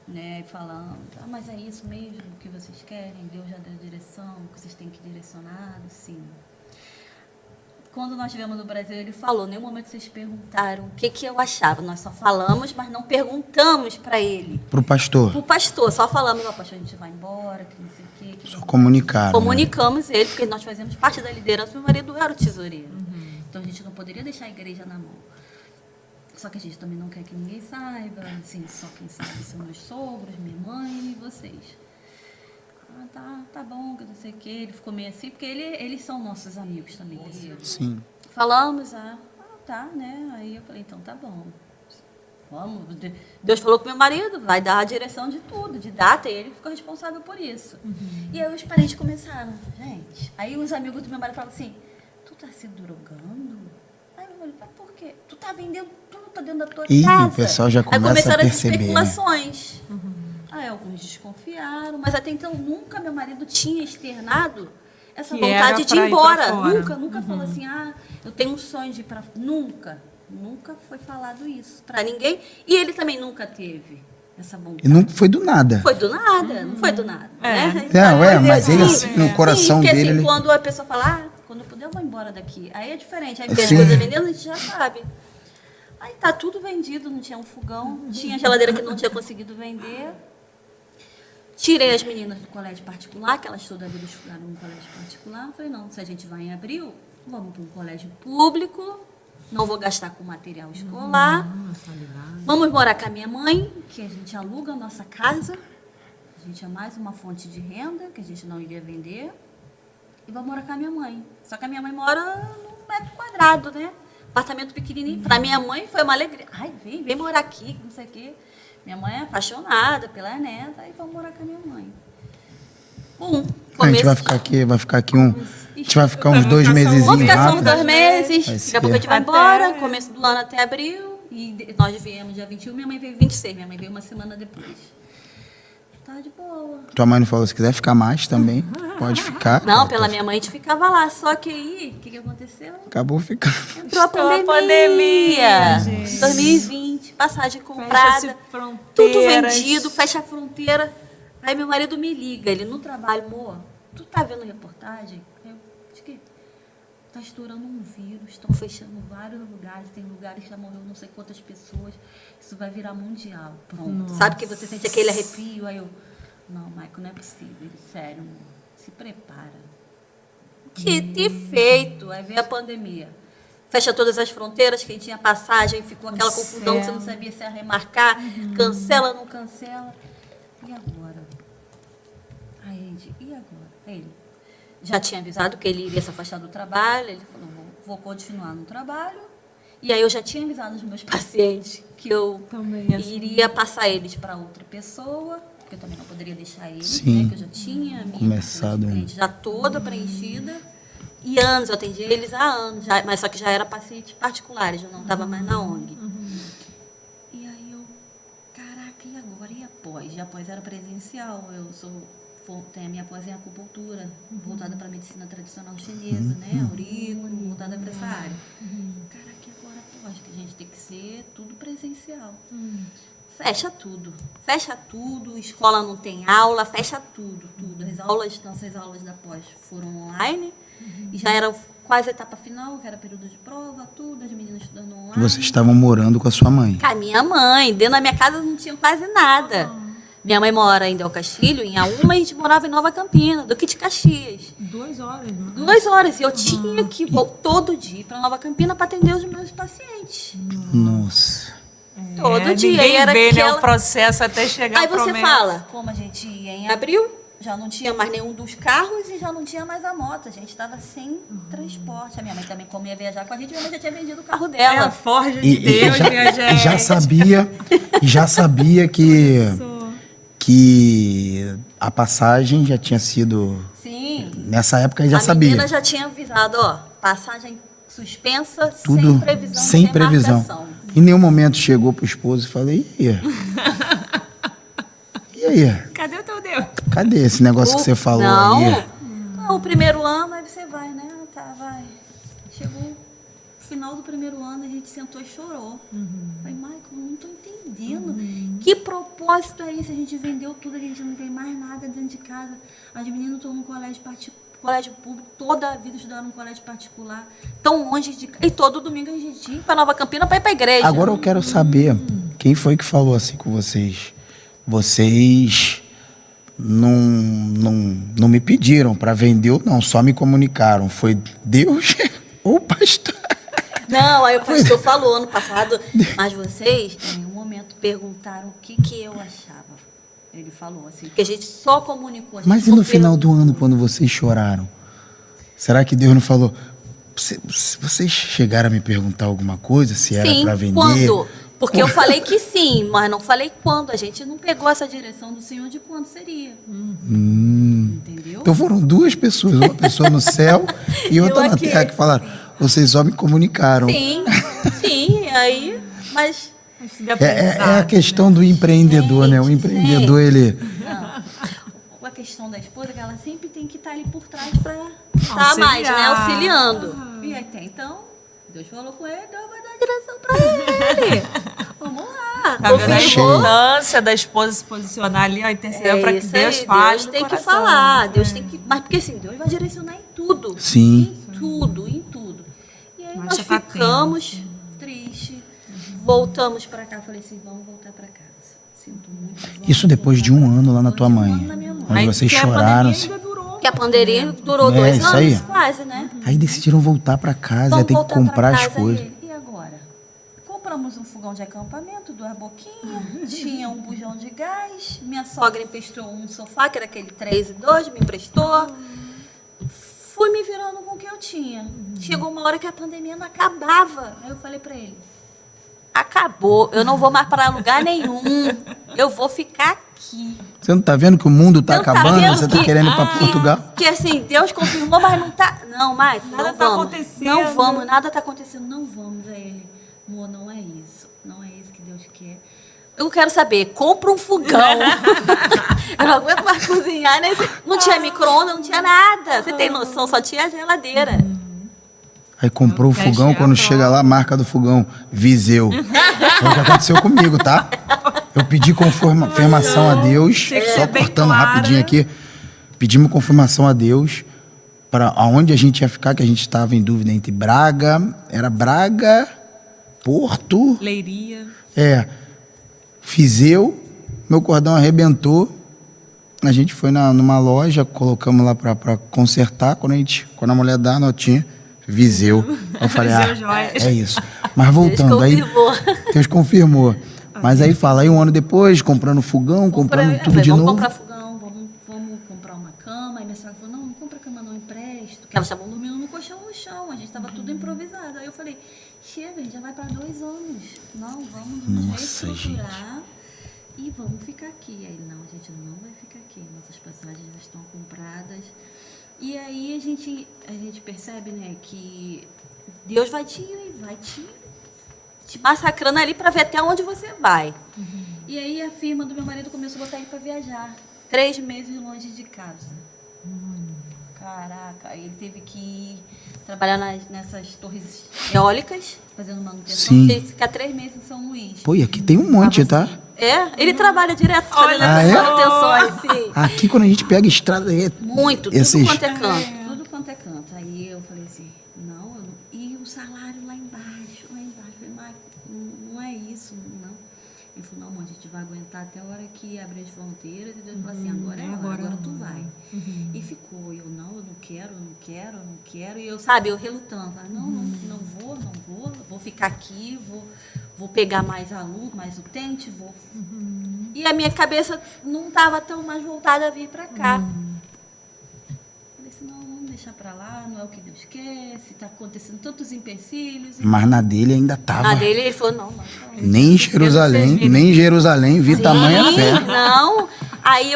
né, falando, mas é isso mesmo que vocês querem? Deus já deu direção, que vocês têm que direcionar, sim. Quando nós estivemos no Brasil, ele falou, em nenhum momento vocês perguntaram o que eu achava. Nós só falamos, mas não perguntamos para ele. Pro pastor. Pro pastor, só falamos, ó, pastor, a gente vai embora, que não sei o quê. Só comunicaram. Comunicamos ele, porque nós fazíamos parte da liderança, meu marido era o tesoureiro. Então a gente não poderia deixar a igreja na mão. Só que a gente também não quer que ninguém saiba, assim, só quem sabe são meus sogros, minha mãe e vocês. Tá bom, que não sei o quê. Ele ficou meio assim, porque eles são nossos amigos também. Sim. Falamos, tá, né? Aí eu falei, então tá bom. Vamos. Deus falou com meu marido, vai dar a direção de tudo, de data, e ele ficou responsável por isso. E aí os parentes começaram, gente. Aí os amigos do meu marido falaram assim, tu tá se drogando? Aí eu falei, por quê? Tu tá vendendo tudo, tá dentro da tua casa. O pessoal já começa aí começaram a perceber. As especulações. Aí alguns desconfiaram, mas até então nunca meu marido tinha externado essa vontade de ir embora. Nunca falou assim, eu tenho um sonho de ir para... Nunca foi falado isso para ninguém. E ele também nunca teve essa vontade. E não foi do nada. Foi do nada, não foi do nada. Né? Não, mas ele assim, no coração porque, dele... Assim, quando a pessoa fala, quando eu puder eu vou embora daqui. Aí é diferente, aí vê as coisas vendendo, a gente já sabe. Aí tá tudo vendido, não tinha um fogão, tinha geladeira que não tinha conseguido vender. Tirei as meninas do colégio particular, que elas toda a vida estudaram no colégio particular. Eu falei, não, se a gente vai em abril, vamos para um colégio público, não vou gastar com material escolar. Vamos morar com a minha mãe, que a gente aluga a nossa casa. A gente é mais uma fonte de renda, que a gente não iria vender. E vou morar com a minha mãe. Só que a minha mãe mora num metro quadrado, né? Apartamento pequenininho. Para minha mãe foi uma alegria. Ai, vem morar aqui, não sei o quê. Minha mãe é apaixonada pela neta, e vamos morar com a minha mãe. A gente vai ficar aqui, a gente vai ficar uns 2 meses. Vamos ficar só uns 2 meses. Vai Daqui a pouco a gente vai embora, começo do ano até abril. E nós viemos dia 21, minha mãe veio 26. Minha mãe veio uma semana depois. Tá de boa. Tua mãe não falou, se quiser ficar mais também, pode ficar. Não, pela minha mãe a gente ficava lá. Só que aí, o que aconteceu? Acabou ficando. Entrou a pandemia. gente. 2020, passagem comprada, tudo vendido, fecha a fronteira. Aí meu marido me liga, ele no trabalho, amor, tu tá vendo reportagem? Eu, de quê? Tá estourando um vírus, estão fechando vários lugares, tem lugares que já morreu não sei quantas pessoas, isso vai virar mundial. Pronto. Nossa. Sabe que você sente aquele arrepio? Aí eu, não, Michael, não é possível, ele, sério, amor, se prepara. Que feito, aí veio a pandemia. Fecha todas as fronteiras, quem tinha passagem, ficou aquela confusão, você não sabia se ia remarcar, cancela, não cancela. E agora? Aí, gente, e agora? Ele já tinha avisado que ele iria se afastar do trabalho, ele falou, vou continuar no trabalho. E aí eu já tinha avisado os meus pacientes que eu iria passar eles para outra pessoa, porque eu também não poderia deixar eles, né, que eu já tinha a minha começado cliente já toda preenchida. E anos, eu atendi eles há anos, mas só que já era pacientes particulares, já não estava mais na ONG. E aí eu, caraca, e agora? E após? E após era presencial, tenho a minha pós em acupuntura, voltada para a medicina tradicional chinesa, né? Aurículo, voltada para essa área. Caraca, e agora após? Que a gente tem que ser tudo presencial. Fecha tudo, escola não tem aula, fecha tudo. Nossas aulas da pós foram online, e já era quase a etapa final, que era período de prova, tudo, as meninas estudando online. Vocês estavam morando com a sua mãe? Com a minha mãe, dentro da minha casa não tinha quase nada. Minha mãe mora em Del Castilho, em Aúma, e a gente morava em Nova Campina, Duque de Caxias. 2 horas, né? 2 horas, e eu tinha que ir todo dia para Nova Campina para atender os meus pacientes. Nossa. Todo dia. Ninguém E era vê, né, aquela... o processo até chegar Aí à você promessa. fala, como a gente ia em abril, já não tinha mais nenhum dos carros e já não tinha mais a moto. A gente estava sem transporte. A minha mãe também, como ia viajar com a gente, minha mãe já tinha vendido o carro É dela. a forja de Deus, minha gente. Já sabia que a passagem já tinha sido... Sim. Nessa época já a sabia. menina já tinha avisado, ó, passagem suspensa, Tudo sem previsão de demarcação. Em nenhum momento chegou pro esposo e falei, e aí? Cadê o teu Deus? Cadê esse negócio que você falou não, aí? Não, o primeiro ano, aí você vai, né? Tá, vai. Chegou o final do primeiro ano, a gente sentou e chorou. Falei, Michael, não tô entendendo. Que propósito é esse? A gente vendeu tudo, a gente não tem mais nada dentro de casa. As meninas estão no colégio público, toda a vida estudaram no colégio particular, tão longe de casa. E todo domingo a gente ia para Nova Campina para ir para a igreja. Agora eu quero saber, quem foi que falou assim com vocês? Vocês não me pediram para vender ou não, só me comunicaram. Foi Deus ou o pastor? Não, aí o pastor falou ano passado, mas vocês em nenhum momento perguntaram o que eu achava. Ele falou assim, porque a gente só comunicou. A gente Mas e no final do ano, quando vocês choraram? Será que Deus não falou? Vocês chegaram a me perguntar alguma coisa, se era para vender? Quando? Porque eu falei que sim, mas não falei quando. A gente não pegou essa direção do Senhor de quando seria. Entendeu? Então foram 2 pessoas, uma pessoa no céu e outra na terra, que falaram, vocês só me comunicaram. Sim, aí, mas... É a questão do empreendedor, né? O empreendedor, ele... Não. A questão da esposa é que ela sempre tem que estar ali por trás para estar mais, né? Auxiliando. E até então, Deus falou com ele, Deus vai dar direção para ele. Vamos lá. Tá vendo a importância da esposa se posicionar ali, ó, interceder para que Deus fale. Deus tem que falar, Deus tem que... Mas porque assim, Deus vai direcionar em tudo. Sim. Em tudo. E aí nós ficamos tristes. Voltamos para cá, falei assim, vamos voltar para casa. Sinto muito. Isso depois de um ano lá na tua Depois de um mãe. ano na minha mãe. Onde vocês que a choraram. pandemia ainda durou. Porque a pandemia durou É, 2 isso anos, aí. quase, né? Aí decidiram voltar pra casa, ia Vamos ter que voltar pra comprar as casa, coisas. E agora? Compramos um fogão de acampamento, 2 boquinhas, tinha um bujão de gás, minha sogra emprestou um sofá, que era aquele 3 e 2, me emprestou. Fui me virando com o que eu tinha. Chegou uma hora que a pandemia não acabava. Aí eu falei pra ele, acabou, eu não vou mais para lugar nenhum, eu vou ficar aqui. Você não tá vendo que o mundo tá Não tá acabando? vendo Você tá que- querendo ir pra Portugal? Que assim, Deus confirmou, mas não tá. Não, Mike, Nada não tá vamos. acontecendo. Não vamos, nada tá acontecendo, não vamos. Aí ele, amor, não é isso. Não é isso que Deus quer. Eu quero saber, compra um fogão. Eu não aguento mais cozinhar, né? Não tinha micro-ondas, não tinha nada. Você tem noção, só tinha a geladeira. Aí comprou o Quer fogão, chegar quando pronto. chega lá, a marca do fogão, Viseu. Foi o que aconteceu comigo, tá? Eu pedi confirmação a Deus, Tinha que só ser bem cortando clara. rapidinho aqui. Pedimos confirmação a Deus para aonde a gente ia ficar, que a gente estava em dúvida entre Braga, era Braga, Porto, Leiria. Viseu, meu cordão arrebentou. A gente foi numa loja, colocamos lá para consertar. Quando a mulher dá a notinha, Viseu. Eu falei, Viseu Joias. é isso. Mas voltando, aí confirmou. Deus confirmou. Mas aí fala, aí um ano depois, comprando fogão, comprando tudo de vamos novo. comprar fogão, vamos comprar uma cama. Aí minha sogra falou, não compra cama, não empresto. Porque elas estavam dormindo no colchão no chão, a gente estava tudo improvisado. Aí eu falei, chega, a gente já vai para 2 anos. Não, vamos nos Nossa, reestruturar e vamos ficar aqui. Aí, não, a gente não vai ficar aqui. Nossas passagens já estão compradas. E aí a gente percebe, né, que Deus vai te massacrando ali para ver até onde você vai. E aí a firma do meu marido começou a botar ele para viajar. 3 meses longe de casa. Caraca, aí ele teve que ir trabalhar nessas torres eólicas, fazendo manutenção. Sim. Teve que ficar 3 meses em São Luís. Pô, e aqui tem um monte, tá? Ele trabalha direto fazendo Ah, essas é? manutenções, sim. Aqui quando a gente pega estrada, Muito, tudo Esses- quanto é canto. Tudo quanto é canto. Aí eu falei assim, não, e o salário lá embaixo, lá embaixo. Eu falei, mas não é isso, não. Ele falou, não, amor, a gente vai aguentar até a hora que abrir as fronteiras. E Deus falou assim, agora é a hora, agora tu vai. E ficou, eu não quero. E eu, sabe, eu relutando. Falei, não vou ficar aqui, vou pegar mais aluno, mais utente, vou. E a minha cabeça não estava tão mais voltada a vir para cá. Falei assim, não, vamos deixar para lá, não é o que Deus quer, se está acontecendo tantos empecilhos. mas na dele ainda tava. A dele, ele falou, não. Nem em Jerusalém, vi tamanha fé. Não. Aí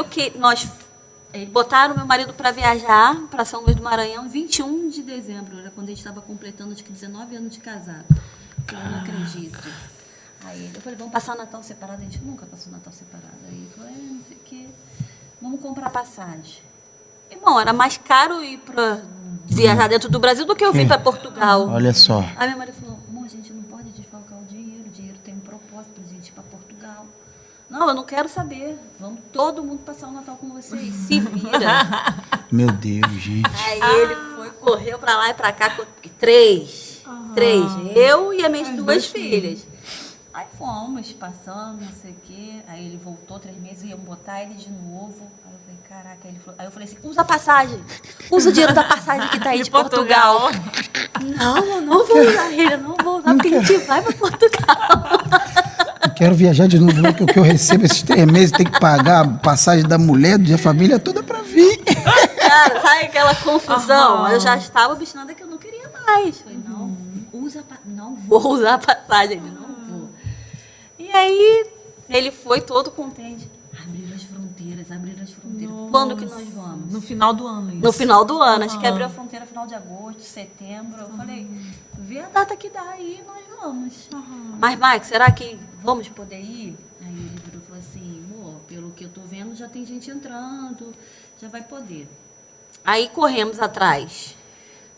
eles botaram meu marido para viajar para São Luís do Maranhão 21 de dezembro, era quando a gente estava completando acho que 19 anos de casado. Eu não acredito. Aí eu falei, vamos passar o Natal separado? A gente nunca passou o Natal separado. Aí ele falou, não sei o quê, vamos comprar passagem. Irmão, era mais caro ir para viajar dentro do Brasil do que eu vir para Portugal. Olha só. Aí meu marido falou, amor, a gente não pode desfalcar o dinheiro tem um propósito pra gente ir para Portugal. Não, eu não quero saber. Vamos todo mundo passar o Natal com vocês. Se vira. Meu Deus, gente. Aí ele correu pra lá e pra cá com 3. 3. Eu e as minhas 2 filhas. Aí fomos, passando, não sei o quê. Aí ele voltou 3 meses, iam botar ele de novo. Aí eu falei, caraca. Aí eu falei assim, usa a passagem. Usa o dinheiro da passagem que tá aí de Portugal. Não, eu não vou usar ele, eu não vou usar, porque a gente vai pra Portugal. Eu quero viajar de novo, que o que eu recebo esses 3 meses tem que pagar a passagem da mulher, da família toda pra vir. Cara, sabe aquela confusão? Eu já estava obstinada que eu não queria mais. Falei, não vou usar a passagem, ele não vou. E aí, ele foi todo contente. Abriram as fronteiras. Nossa. Quando que nós vamos? No final do ano, isso. No final do ano. Acho que abriu a fronteira no final de agosto, setembro. Eu falei, vê a data que dá aí, nós vamos. Mas, Mike, será que vamos poder ir? Aí ele virou e falou assim, amor, pelo que eu tô vendo, já tem gente entrando, já vai poder. Aí corremos atrás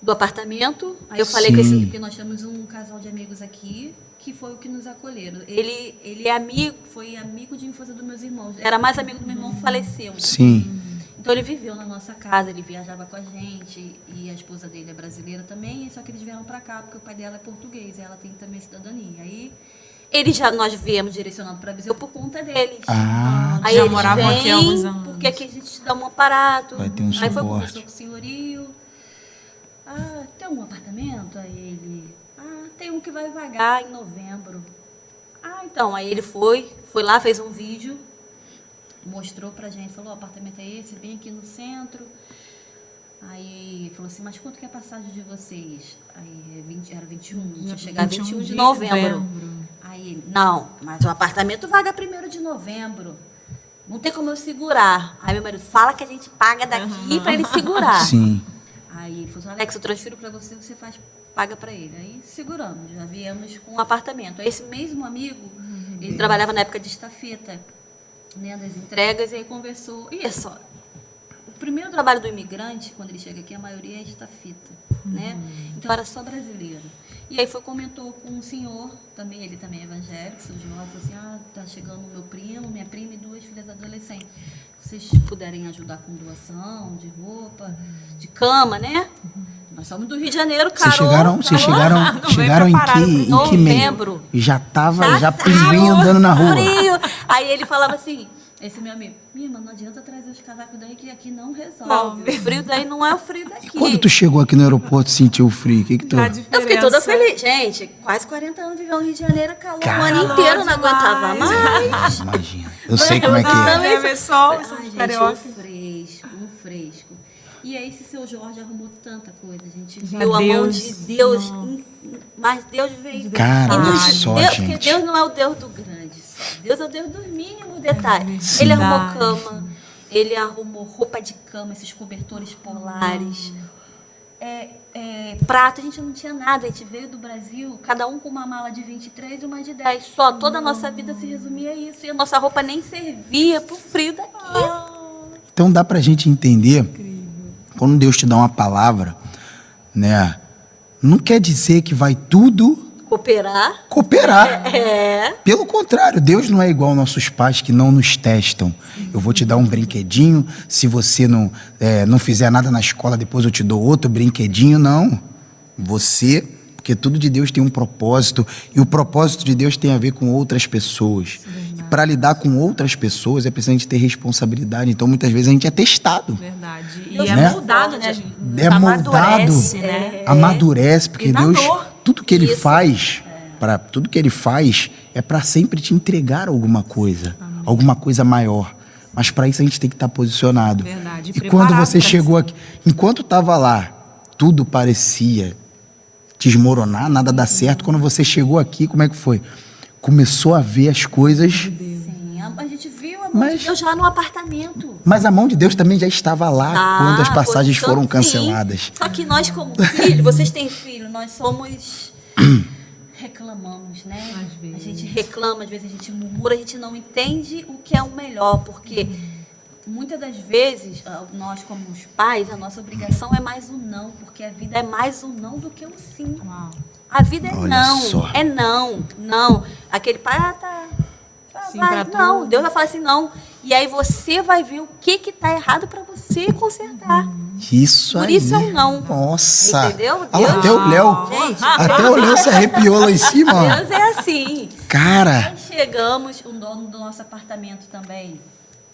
do apartamento. Aí eu falei que nós temos um casal de amigos aqui, que foi o que nos acolheram. Ele é amigo, foi amigo de infância dos meus irmãos. Era mais amigo do meu irmão que faleceu. Sim. Então ele viveu na nossa casa, ele viajava com a gente, e a esposa dele é brasileira também, só que eles vieram para cá, porque o pai dela é português, e ela tem também cidadania. Aí Nós viemos direcionando para Viseu por conta deles. Aí já eles moravam aqui há alguns vêm, anos. porque aqui a gente te dá um aparato. Vai ter um Aí foi suporte. conversou com o senhorio. Tem um apartamento? Aí ele, tem um que vai vagar em novembro. Então, aí ele foi lá, fez um vídeo, mostrou pra gente, falou, o apartamento é esse, bem aqui no centro. Aí falou assim, mas quanto que é a passagem de vocês? Aí era 21, tinha chegado 21 de novembro. Aí ele, não, mas o apartamento vaga 1º de novembro. Não tem como eu segurar. Aí meu marido fala que a gente paga daqui pra ele segurar. Sim. Aí ele falou assim, Alex, eu transfiro pra você, você paga pra ele. Aí seguramos, já viemos com um apartamento. Aí esse mesmo amigo, ele trabalhava na época de estafeta, né, das entregas, e aí conversou. E é só, o primeiro trabalho do imigrante, quando ele chega aqui, a maioria é estafeta, né? Então era só brasileiro. E aí comentou com um senhor, ele também é evangélico, São João, falou assim, tá chegando meu primo, minha prima e 2 filhas adolescentes. Se vocês puderem ajudar com doação de roupa, de cama, né? Nós somos do Rio de Janeiro, Carol. Vocês chegaram em que mês? Novembro. Já tava pinguinho andando na rua. Frio. Aí ele falava assim, esse meu amigo, mano, não adianta trazer os casacos daí que aqui não resolve. O frio daí não é o frio daqui. Quando tu chegou aqui no aeroporto, sentiu o frio? Que tu... Eu fiquei toda feliz. Gente, quase 40 anos vivendo no Rio de Janeiro, calor o ano inteiro, não aguentava mais. Imagina. Eu sei como é que é. Também ver sol, Gente, um fresco. E aí esse seu Jorge arrumou tanta coisa, a gente viu a mão de Deus, mas Deus veio. Cara, E olha só, Porque gente. Deus não é o Deus do grande só. Deus é o Deus dos mínimos detalhes. Sim. Ele arrumou cama, ele arrumou roupa de cama, esses cobertores polares. Prato, a gente não tinha nada, a gente veio do Brasil, cada um com uma mala de 23 e uma de 10. Só toda a nossa vida se resumia a isso. E a nossa roupa nem servia pro frio daqui. Então dá pra gente entender, quando Deus te dá uma palavra, né? Não quer dizer que vai tudo cooperar. Pelo contrário, Deus não é igual aos nossos pais que não nos testam. Eu vou te dar um brinquedinho, se você não fizer nada na escola, depois eu te dou outro brinquedinho. Não. Porque tudo de Deus tem um propósito, e o propósito de Deus tem a ver com outras pessoas. E para lidar com outras pessoas é preciso a gente ter responsabilidade. Então, muitas vezes, a gente é testado. Verdade. E Né? é moldado, né? É moldado, Amadurece, né? amadurece, porque E dá Deus, dor. tudo que Ele faz, é para sempre te entregar alguma coisa maior. Mas para isso a gente tem que estar posicionado. Verdade, E quando preparado você pra chegou aqui, enquanto estava lá, tudo parecia desmoronar, nada dar certo. Quando você chegou aqui, como é que foi? Começou a ver as coisas. Sim, a gente viu a mão de Deus já no apartamento. Mas a mão de Deus também já estava lá quando as passagens foram sim. canceladas. Só que nós, como filho, vocês têm filho, nós somos... reclamamos, né? Às vezes. A gente reclama, às vezes a gente murmura, a gente não entende o que é o melhor, porque muitas das vezes, nós como os pais, a nossa obrigação é mais um não, porque a vida é mais um não do que um sim. Uau. A vida é Olha não, só. é não. Aquele pai, Sim, vai, pra não, tudo. Deus vai falar assim, não. E aí você vai ver o que está errado para você consertar. Isso Por aí. isso é um não. Nossa. Entendeu? Olha lá, até o Léo. Gente, Até o Léo se arrepiou lá em cima. Ó. Deus é assim. Cara. Aí chegamos, o dono do nosso apartamento também,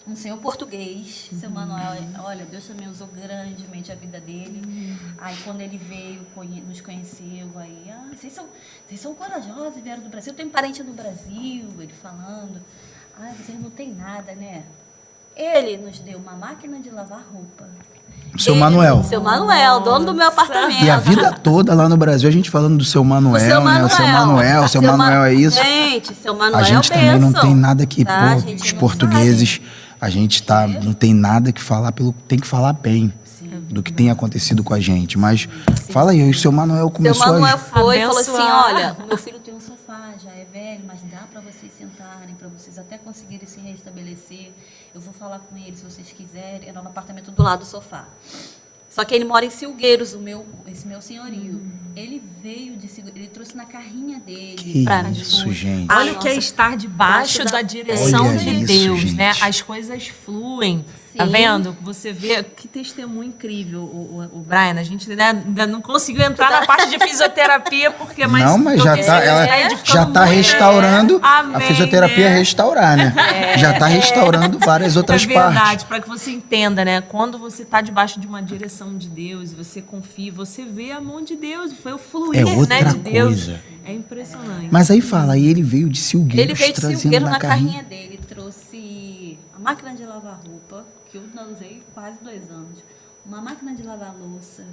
um senhor português, seu Manuel, olha, Deus também usou grandemente a vida dele. Aí quando ele veio, nos conheceu, aí, vocês são corajosos, vieram do Brasil, eu tenho parente no Brasil, ele falando, vocês não têm nada, né? Ele nos deu uma máquina de lavar roupa. Seu Manuel. Seu Manuel, dono do meu apartamento. E a vida toda lá no Brasil, a gente falando do seu Manuel, O seu né? O seu Manuel é isso. Gente, seu Manuel A gente é também não bênção, tem nada que tá? pôr, Gente, os não portugueses, a gente não tem nada que falar, tem que falar bem do que tem acontecido com a gente. Mas fala aí, o seu Manuel começou Seu Manuel a... foi e falou assim, Abençoar. olha, meu filho tem um sofá, já é velho, mas dá para vocês sentarem, para vocês até conseguirem se restabelecer. Eu vou falar com ele se vocês quiserem. Era no apartamento do lado do sofá. Só que ele mora em Silgueiros, esse meu senhorio. Ele veio ele trouxe na carrinha dele. Que pra isso, gente. Olha o que é estar debaixo da direção Olha de isso, Deus, gente. né? As coisas fluem. Tá vendo? Você vê que testemunho incrível, o Brian. A gente ainda não conseguiu entrar na parte de fisioterapia, porque Não, mas já tá, ela já está restaurando a fisioterapia restaurar, né? Já está restaurando várias outras partes. É verdade, para que você entenda, né? Quando você está debaixo de uma direção de Deus, você confia, você vê a mão de Deus, foi o fluir, outra né, de Deus. coisa. É impressionante. Mas aí fala, aí ele veio de Silgueiros, Ele veio de trazendo Silgueiro na na carrinha. carrinha dele, trouxe a máquina de lavar roupa, que eu não usei quase 2 anos, uma máquina de lavar louça.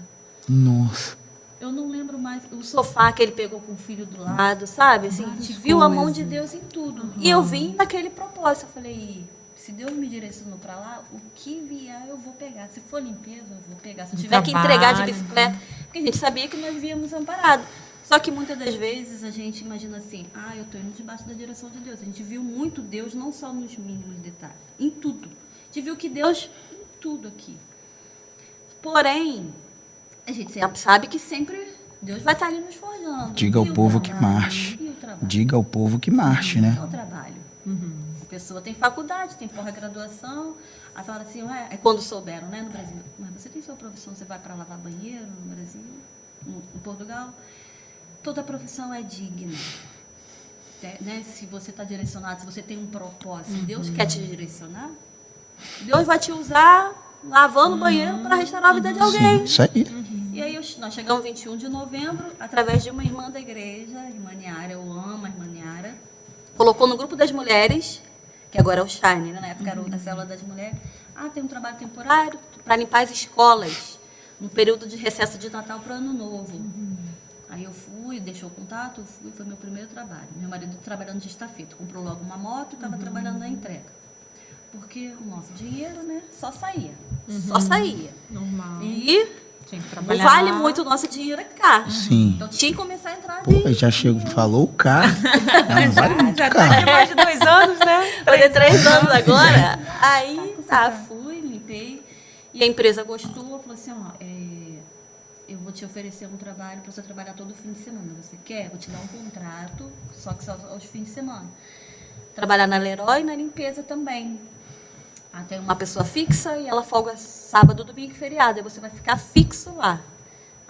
Nossa. Eu não lembro mais o sofá que ele pegou com o filho do lado, sabe? Assim, a gente viu a mão de Deus em tudo. E eu vim naquele propósito. Eu falei, se Deus me direcionou para lá, o que vier eu vou pegar. Se for limpeza, eu vou pegar. Se eu tiver que entregar de bicicleta, porque a gente sabia que nós víamos amparados. Só que muitas das vezes a gente imagina assim, eu estou indo debaixo da direção de Deus. A gente viu muito Deus, não só nos mínimos detalhes, em tudo. A gente viu que Deus em tudo aqui. Porém, a gente sabe que sempre Deus vai estar ali nos forjando. Diga ao povo que marche. Diga ao povo que marche, né? É o trabalho. A pessoa tem faculdade, tem pós-graduação. Aí fala assim, é quando souberam, né, no Brasil. Mas você tem sua profissão, você vai para lavar banheiro no Brasil, em Portugal. Toda profissão é digna. Né? Se você está direcionado, se você tem um propósito, se Deus quer te direcionar, Deus vai te usar lavando banheiro para restaurar a vida de alguém. Sim, isso aí. E aí nós chegamos 21 de novembro, através de uma irmã da igreja, a irmã Niara, eu amo a irmã Niara, colocou no grupo das mulheres, que agora é o Shine, né? Na época era a célula das mulheres, tem um trabalho temporário para limpar as escolas, no período de recesso de Natal para o Ano Novo. Aí eu fui, deixou o contato, foi meu primeiro trabalho. Meu marido trabalhando de estafeta, comprou logo uma moto e estava trabalhando na entrega. Porque o nosso dinheiro, né, só saía. Só saía. Normal. E tinha que não trabalhar. vale muito o nosso dinheiro cá. Sim. Então tinha que começar a entrar Pô, já chegou, falou o carro. Não vale muito Já carro. tem mais de 2 anos, né? Fazer 3 anos agora. Aí, fui, limpei. E a empresa gostou, falou assim, eu vou te oferecer um trabalho para você trabalhar todo fim de semana. Você quer? Vou te dar um contrato, só que só aos fins de semana. Trabalhar na Leroy e na limpeza também. Tem uma pessoa fixa e ela folga sábado, domingo e feriado. Aí você vai ficar fixo lá.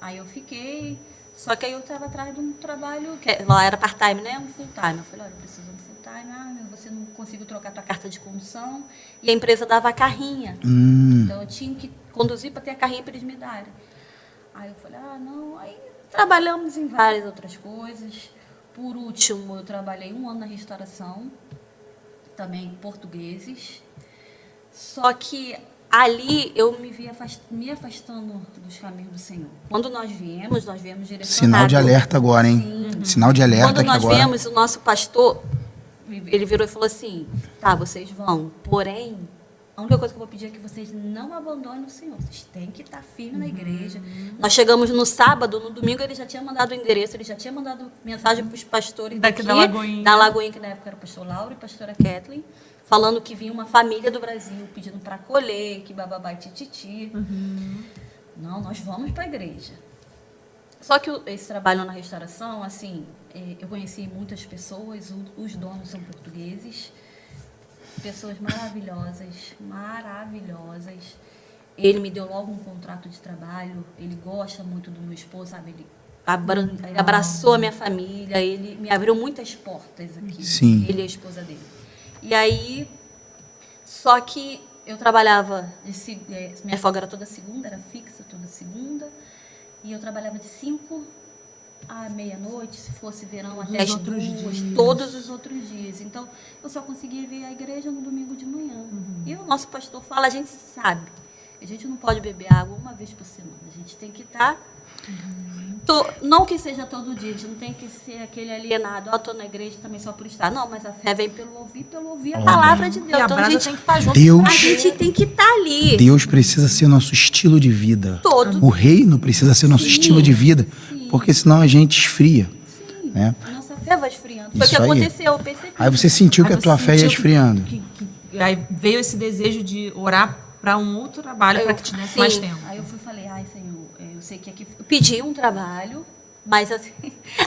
Aí eu fiquei, só que aí eu estava atrás de um trabalho, que lá era part-time, né? Um full-time. Eu falei, olha, eu preciso de um full-time. Você não consigo trocar tua carta de condução. E a empresa dava a carrinha. Então eu tinha que conduzir para ter a carrinha para eles me darem. Aí eu falei, não. Aí trabalhamos em várias outras coisas. Por último, eu trabalhei 1 ano na restauração, também portugueses. Só que ali eu me vi me afastando dos caminhos do Senhor. Quando nós viemos direcionados. Sinal de alerta agora, hein? Sim. Sinal de alerta Quando que nós agora. viemos, o nosso pastor, ele virou e falou assim, vocês vão, porém, a única coisa que eu vou pedir é que vocês não abandonem o Senhor. Vocês têm que estar firmes na igreja. Nós chegamos no sábado, no domingo ele já tinha mandado o endereço, ele já tinha mandado mensagem para os pastores daqui da Lagoinha. Da Lagoinha, que na época era o pastor Lauro e a pastora Kathleen, falando que vinha uma família do Brasil pedindo para acolher, que bababá e tititi. Não, nós vamos para a igreja. Só que esse trabalho na restauração, assim, eu conheci muitas pessoas, os donos são portugueses, pessoas maravilhosas, maravilhosas. Ele me deu logo um contrato de trabalho, ele gosta muito do meu esposo, sabe? Ele abraçou a minha família, ele me abriu muitas portas aqui. Sim. Ele e a esposa dele. E aí, só que eu trabalhava, minha folga era toda segunda, era fixa toda segunda, e eu trabalhava de 5 à meia-noite, se fosse verão até as 2, todos os outros dias. Então, eu só conseguia vir à igreja no domingo de manhã. E o nosso pastor fala, a gente sabe, a gente não pode beber água uma vez por semana, a gente tem que estar... Não que seja todo dia, a gente não tem que ser aquele alienado, estou na igreja também só por estar. Não, mas a fé vem pelo ouvir a palavra de Deus. E a então, brasa tem que estar junto. A gente tem que estar ali. Deus precisa ser nosso estilo de vida. Todo. O reino precisa ser nosso estilo de vida, porque senão a gente esfria. Né? Nossa fé vai esfriando. Foi o Isso que aí. aconteceu, eu percebi. Aí você sentiu que a tua fé ia esfriando. Aí veio esse desejo de orar para um outro trabalho, para que te desse mais tempo. Aí eu falei, Senhor, eu sei que aqui... Eu pedi um trabalho, mas assim,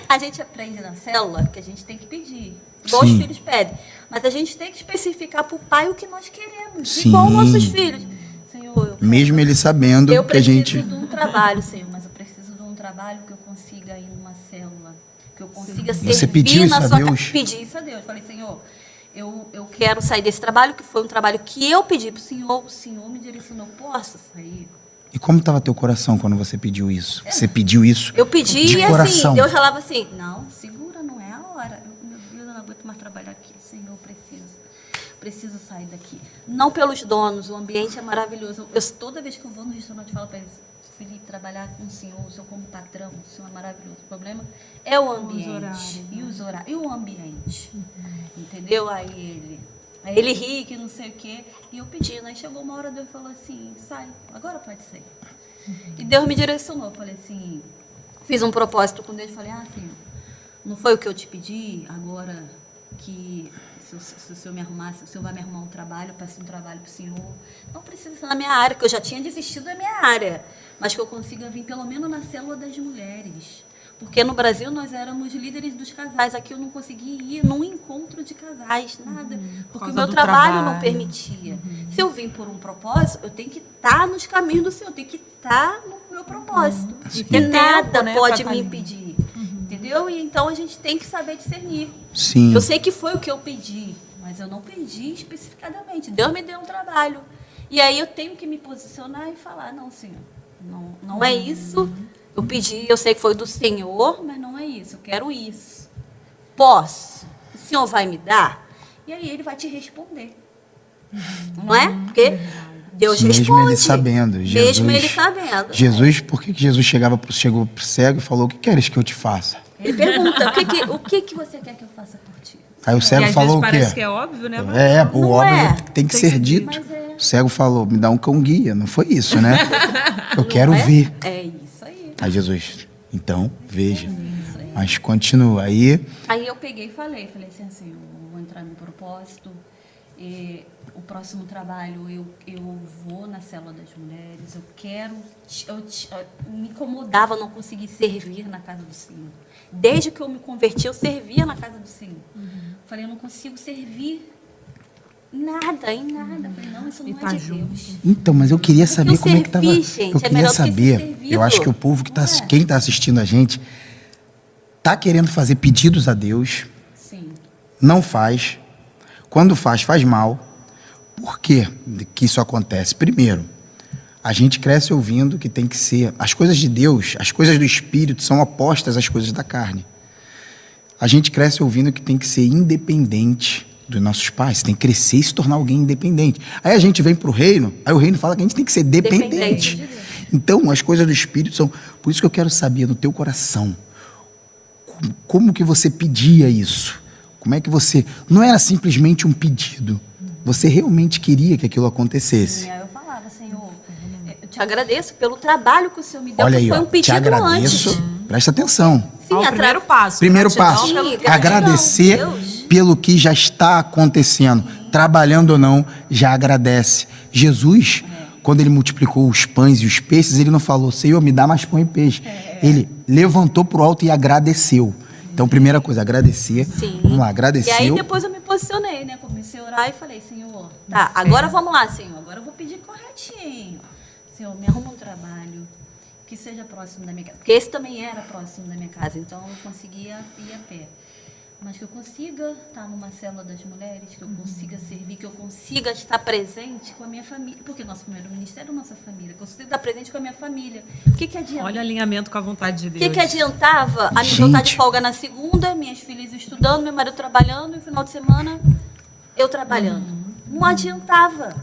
a gente aprende na célula que a gente tem que pedir. Igual os filhos pedem. Mas a gente tem que especificar para o pai o que nós queremos. Sim. Igual nossos filhos. Mesmo ele sabendo Eu que a gente... preciso de um trabalho, Senhor, mas eu preciso de um trabalho que eu consiga ir numa célula, que eu consiga servir Você pediu isso na a sua Deus? casa. Pedi isso a Deus. Falei, Senhor, eu quero sair desse trabalho, que foi um trabalho que eu pedi para o Senhor me direcionou, posso sair? E como estava teu coração quando você pediu isso? Você pediu isso Eu pedi de e coração? assim, Deus falava assim, não, segura, não é a hora. Meu Deus, eu não aguento mais trabalhar aqui, Senhor, eu preciso sair daqui. Não pelos donos, o ambiente é maravilhoso. Toda vez que eu vou no restaurante, eu falo para eles, Felipe, trabalhar com o senhor como patrão, o senhor é maravilhoso. O problema é o ambiente. Os horários. E o ambiente. Entendeu? Aí ele ri, que não sei o quê. E eu pedindo. Aí chegou uma hora, Deus falou assim, sai, agora pode sair. E Deus me direcionou. Eu falei assim, fiz um propósito com Deus. Falei, Senhor, não foi o que eu te pedi, agora que... Se o senhor me arrumar, se o senhor vai me arrumar um trabalho, eu peço um trabalho para o senhor. Não precisa ser na minha área, que eu já tinha desistido da minha área, mas que eu consiga vir pelo menos na célula das mulheres. Porque no Brasil nós éramos líderes dos casais. Aqui eu não consegui ir num encontro de casais, nada. Porque o meu trabalho não permitia. Se eu vim por um propósito, eu tenho que estar nos caminhos do Senhor, eu tenho que estar no meu propósito. E nada pode me impedir. Entendeu? E então a gente tem que saber discernir. Sim. Eu sei que foi o que eu pedi, mas eu não pedi especificadamente. Deus me deu um trabalho. E aí eu tenho que me posicionar e falar, não, Senhor, não é isso. Eu pedi, eu sei que foi do Senhor, mas não é isso. Eu quero isso. Posso? O Senhor vai me dar? E aí ele vai te responder. Não é? Porque Deus responde. Mesmo ele sabendo. Mesmo ele sabendo. Jesus, por que Jesus chegou pro cego e falou, o que queres que eu te faça? Ele pergunta, o que você quer que eu faça por ti? Aí o cego às falou vezes o quê? parece que é óbvio, né? O Não óbvio é. tem que ser dito. Mas é. O cego falou, me dá um cão guia. Não foi isso, né? Eu quero Não é? ver. É isso aí. Aí Jesus, então, veja. Mas continua. Aí eu peguei e falei assim, eu vou entrar no propósito. E o próximo trabalho eu vou na célula das mulheres. Me incomodava não conseguir servir na casa do Senhor. Desde que eu me converti, eu servia na casa do Senhor. Falei, eu não consigo servir em nada. Falei, não, isso não é de Deus. então, mas eu queria saber como é que estava. Gente, Eu queria saber. servido. Eu acho que o povo Não é? quem está assistindo a gente, tá querendo fazer pedidos a Deus, Sim. não faz. Quando faz mal. Por que isso acontece? Primeiro, a gente cresce ouvindo que tem que ser... As coisas de Deus, as coisas do Espírito são opostas às coisas da carne. A gente cresce ouvindo que tem que ser independente dos nossos pais, tem que crescer e se tornar alguém independente. Aí a gente vem para o reino, aí o reino fala que a gente tem que ser dependente. De Deus. Então, as coisas do Espírito são... Por isso que eu quero saber no teu coração, como que você pedia isso? Como é que você... Não era simplesmente um pedido. Você realmente queria que aquilo acontecesse. Sim, aí eu falava, Senhor, eu te agradeço pelo trabalho que o Senhor me deu, Olha que aí, foi ó, um pedido te agradeço. antes. Presta atenção. Sim, O primeiro passo. Primeiro Gratidão passo, pelo- gratidão, agradecer Deus. pelo que já está acontecendo. Trabalhando ou não, já agradece. Jesus, quando ele multiplicou os pães e os peixes, ele não falou, Senhor, me dá mais pão e peixe. Ele levantou para o alto e agradeceu. Então, primeira coisa, agradecer. Sim. Vamos lá, agradeceu. E aí depois eu me posicionei, né? Comecei a orar e falei, Senhor, tá, agora vamos lá, Senhor. Agora eu vou pedir corretinho. Senhor, me arruma um trabalho que seja próximo da minha casa. Porque esse também era próximo da minha casa, então eu conseguia ir a pé. Mas que eu consiga estar numa célula das mulheres, que eu consiga servir, que eu consiga estar presente com a minha família. Porque nosso primeiro ministério é nossa família. Que eu consiga estar presente com a minha família. O que adianta? Olha o alinhamento com a vontade de O Deus. que adiantava a Gente. minha vontade de folga na segunda, minhas filhas estudando, meu marido trabalhando, e no final de semana eu trabalhando? Não adiantava.